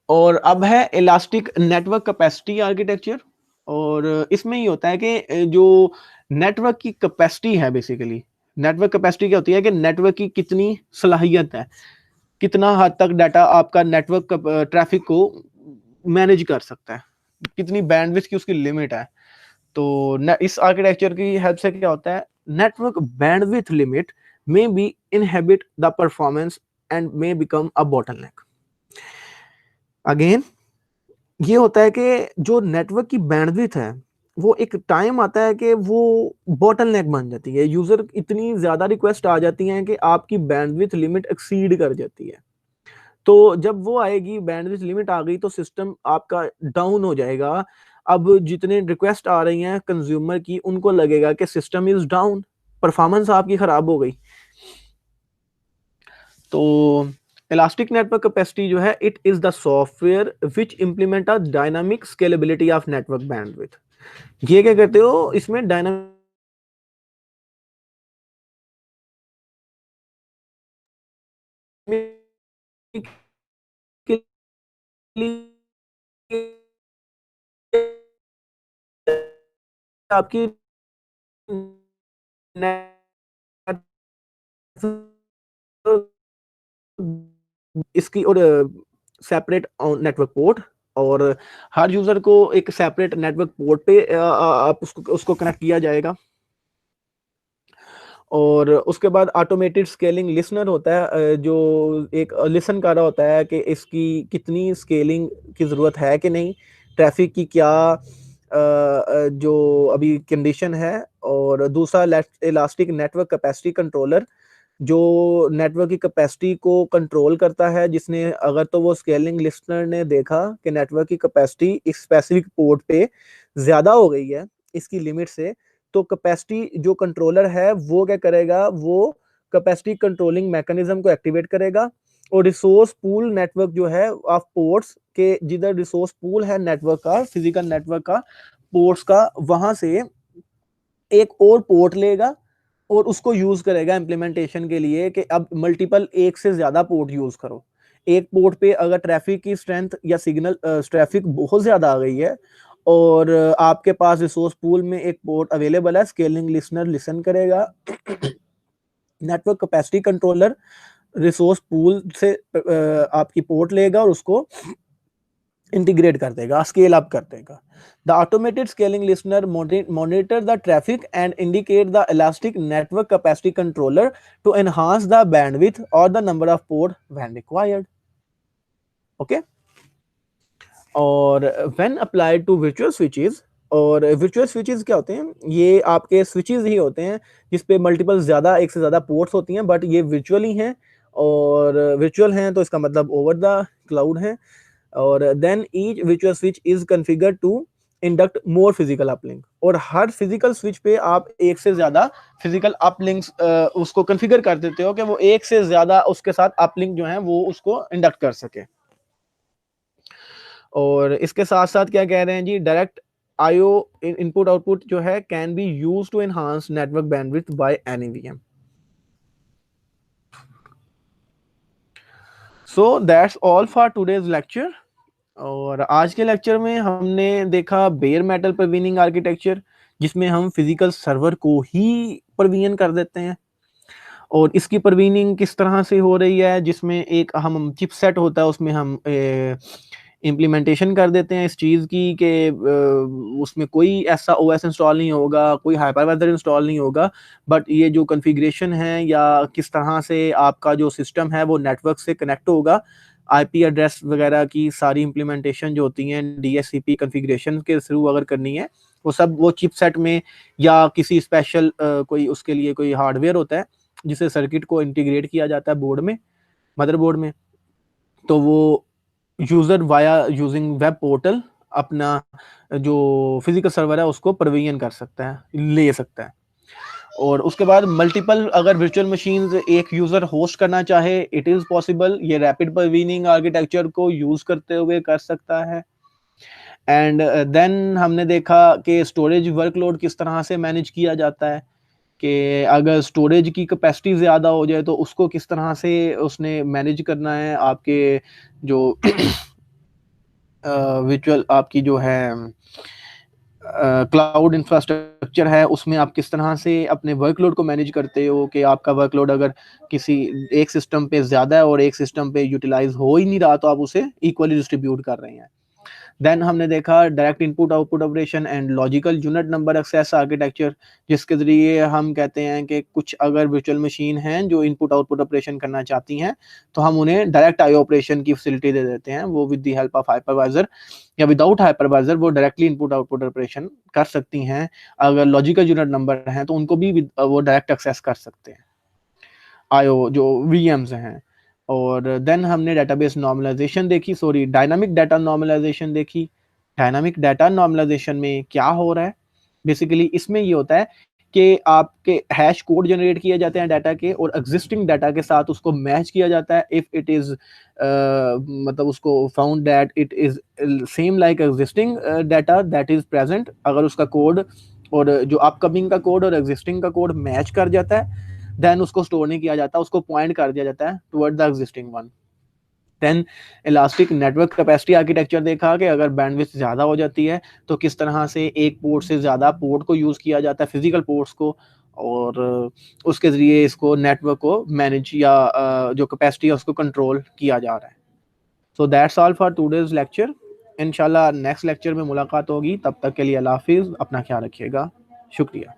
और अब है इलास्टिक नेटवर्क कैपेसिटी आर्किटेक्चर। और इसमें ये होता है कि जो नेटवर्क की कैपेसिटी है, बेसिकली नेटवर्क कैपेसिटी क्या होती है कि नेटवर्क की कितनी सलाहियत है, कितना हद तक डाटा आपका नेटवर्क ट्रैफिक को मैनेज कर सकता है, कितनी बैंडविड्थ की उसकी लिमिट है। तो इस आर्किटेक्चर की हेल्प से क्या होता है, network bandwidth limit may be inhibit the performance and may become a bottleneck. Again ये होता है कि जो नेटवर्क की बैंडविड्थ है, वो एक टाइम आता है कि वो बॉटलनेक बन जाती है, यूजर इतनी ज्यादा रिक्वेस्ट आ जाती हैं कि आपकी बैंडविड्थ लिमिट एक्सीड कर जाती है। तो जब वो आएगी, बैंडविड्थ लिमिट आ गई, तो सिस्टम आपका डाउन हो जाएगा। अब जितने रिक्वेस्ट आ रही हैं कंज्यूमर की, उनको लगेगा कि सिस्टम इज डाउन, परफॉर्मेंस आपकी खराब हो गई। तो इलास्टिक नेटवर्क कैपेसिटी जो है, it is the software which implement a dynamic scalability of network bandwidth. ये क्या कहते हो, इसमें डायनामिक के लिए आपकी इसकी और सेपरेट नेटवर्क पोर्ट, और हर यूजर को एक सेपरेट नेटवर्क पोर्ट पे आप उसको कनेक्ट किया जाएगा। और उसके बाद ऑटोमेटेड स्केलिंग लिसनर होता है, जो एक लिसन कर रहा होता है कि इसकी कितनी स्केलिंग की ज़रूरत है कि नहीं, ट्रैफिक की क्या जो अभी कंडीशन है। और दूसरा इलास्टिक नेटवर्क कैपेसिटी कंट्रोलर, जो नेटवर्क की कैपेसिटी को कंट्रोल करता है, जिसने अगर तो वो स्केलिंग लिसनर ने देखा कि नेटवर्क की कैपेसिटी इस स्पेसिफिक पोर्ट पे ज़्यादा हो गई है इसकी लिमिट से, तो कैपेसिटी जो कंट्रोलर है वो क्या करेगा, वो कैपेसिटी कंट्रोलिंग मैकेनिज्म को एक्टिवेट करेगा। और रिसोर्स पूल नेटवर्क जो है ऑफ पोर्ट्स के, जिधर रिसोर्स पूल है नेटवर्क का, फिजिकल नेटवर्क का, पोर्ट्स का, वहां से एक और पोर्ट लेगा और उसको यूज करेगा इम्प्लीमेंटेशन के लिए कि अब मल्टीपल एक से ज्यादा पोर्ट यूज करो। एक पोर्ट पे अगर ट्रैफिक की स्ट्रेंथ या सिग्नल ट्रैफिक बहुत ज्यादा आ गई है, और आपके पास रिसोर्स पूल में एक पोर्ट अवेलेबल है, स्केलिंग लिसनर लिसन करेगा, network capacity controller resource pool से आपकी पोर्ट लेगा और उसको इंटीग्रेट कर देगा, स्केल अप कर देगा। The automated scaling listener monitor the traffic and indicate the elastic network capacity controller to enhance the bandwidth और the number of port when required. Okay. और when applied to virtual switches, और virtual switches क्या होते हैं, ये आपके switches ही होते हैं जिसपे मल्टीपल ज्यादा, एक से ज्यादा पोर्ट्स होती हैं, बट ये वर्चुअली हैं और virtual हैं तो इसका मतलब over the cloud है। और then each virtual switch is configured to induct more physical uplink, और हर फिजिकल स्विच पे आप एक से ज्यादा फिजिकल अपलिंक्स उसको कॉन्फ़िगर कर देते हो कि वो एक से ज्यादा उसके साथ अपलिंक जो है वो उसको इंडक्ट कर सके। और इसके साथ साथ क्या कह रहे हैं जी, डायरेक्ट आईओ इनपुट आउटपुट जो है can be use to enhance network bandwidth by NVM. So that's all for today's lecture. और आज के लेक्चर में हमने देखा बेयर मेटल प्रवीनिंग आर्किटेक्चर, जिसमें हम फिजिकल सर्वर को ही प्रवीन कर देते हैं। और इसकी प्रवीनिंग किस तरह से हो रही है, जिसमें एक हम चिपसेट होता है उसमें हम इम्प्लीमेंटेशन कर देते हैं इस चीज़ की कि उसमें कोई ऐसा ओएस इंस्टॉल नहीं होगा, कोई हाइपरवाइजर इंस्टॉल नहीं होगा, बट ये जो कॉन्फ़िगरेशन है या किस तरह से आपका जो सिस्टम है वो नेटवर्क से कनेक्ट होगा, आईपी एड्रेस वगैरह की सारी इम्प्लीमेंटेशन जो होती हैं डीएचसीपी कॉन्फ़िगरेशन के थ्रू अगर करनी है, वो सब वो चिपसेट में या किसी स्पेशल कोई उसके लिए कोई हार्डवेयर होता है जिसे सर्किट को इंटीग्रेट किया जाता है बोर्ड में, मदरबोर्ड में, तो वो user via using web portal अपना जो फिजिकल सर्वर है उसको प्रवीन कर सकता है, ले सकता है। और उसके बाद मल्टीपल अगर वर्चुअल मशीन्स एक यूजर होस्ट करना चाहे, इट इज पॉसिबल, ये रैपिड प्रवीनिंग आर्किटेक्चर को यूज करते हुए कर सकता है। एंड देन हमने देखा कि स्टोरेज वर्कलोड किस तरह से मैनेज किया जाता है, कि अगर स्टोरेज की कैपेसिटी ज़्यादा हो जाए तो उसको किस तरह से उसने मैनेज करना है, आपके जो विजुअल आपकी जो है क्लाउड इंफ्रास्ट्रक्चर है उसमें आप किस तरह से अपने वर्कलोड को मैनेज करते हो, कि आपका वर्कलोड अगर किसी एक सिस्टम पे ज़्यादा है और एक सिस्टम पे यूटिलाइज हो ही नहीं रहा तो आप उसे इक्वली डिस्ट्रीब्यूट कर रहे हैं। देन हमने देखा direct input output operation and logical unit number access architecture, जिसके जरिए हम कहते हैं कि कुछ अगर वर्चुअल मशीन हैं जो इनपुट आउटपुट ऑपरेशन करना चाहती हैं तो हम उन्हें डायरेक्ट आईओ ऑपरेशन की फैसिलिटी दे देते हैं, वो with the help of hypervisor या विदाउट हाइपरवाइजर वो डायरेक्टली इनपुट आउटपुट ऑपरेशन कर सकती हैं। अगर लॉजिकल यूनिट नंबर हैं तो उनको भी वो डायरेक्ट एक्सेस कर सकते हैं, आईओ जो वीएम्स हैं। और देन हमने डेटाबेस नॉर्मलाइजेशन देखी, सॉरी डायनामिक डाटा नॉर्मलाइजेशन देखी। डायनामिक डाटा नॉर्मलाइजेशन में क्या हो रहा है, बेसिकली इसमें ये होता है कि आपके हैश कोड जनरेट किए जाते हैं डाटा के और एग्जिस्टिंग डाटा के साथ उसको मैच किया जाता है, इफ इट इज मतलब उसको found that it is same like existing data that is present. अगर उसका कोड और जो अपकमिंग का कोड और एग्जिस्टिंग का कोड मैच कर जाता है देन उसको स्टोर नहीं किया जाता, उसको पॉइंट कर दिया जाता है toward the existing one. Then elastic network capacity architecture देखा कि अगर बैंडविड्थ ज़्यादा हो जाती है तो किस तरह से एक पोर्ट से ज़्यादा पोर्ट को यूज़ किया जाता है, फिजिकल पोर्ट्स को, और उसके ज़रिए इसको नेटवर्क को मैनेज या जो कैपेसिटी है उसको कंट्रोल किया जा रहा है। सो that's all for today's lecture. इंशाल्लाह नेक्स्ट लेक्चर में मुलाकात होगी, तब तक के लिए अल्लाह हाफिज़, अपना ख्याल रखिएगा, शुक्रिया।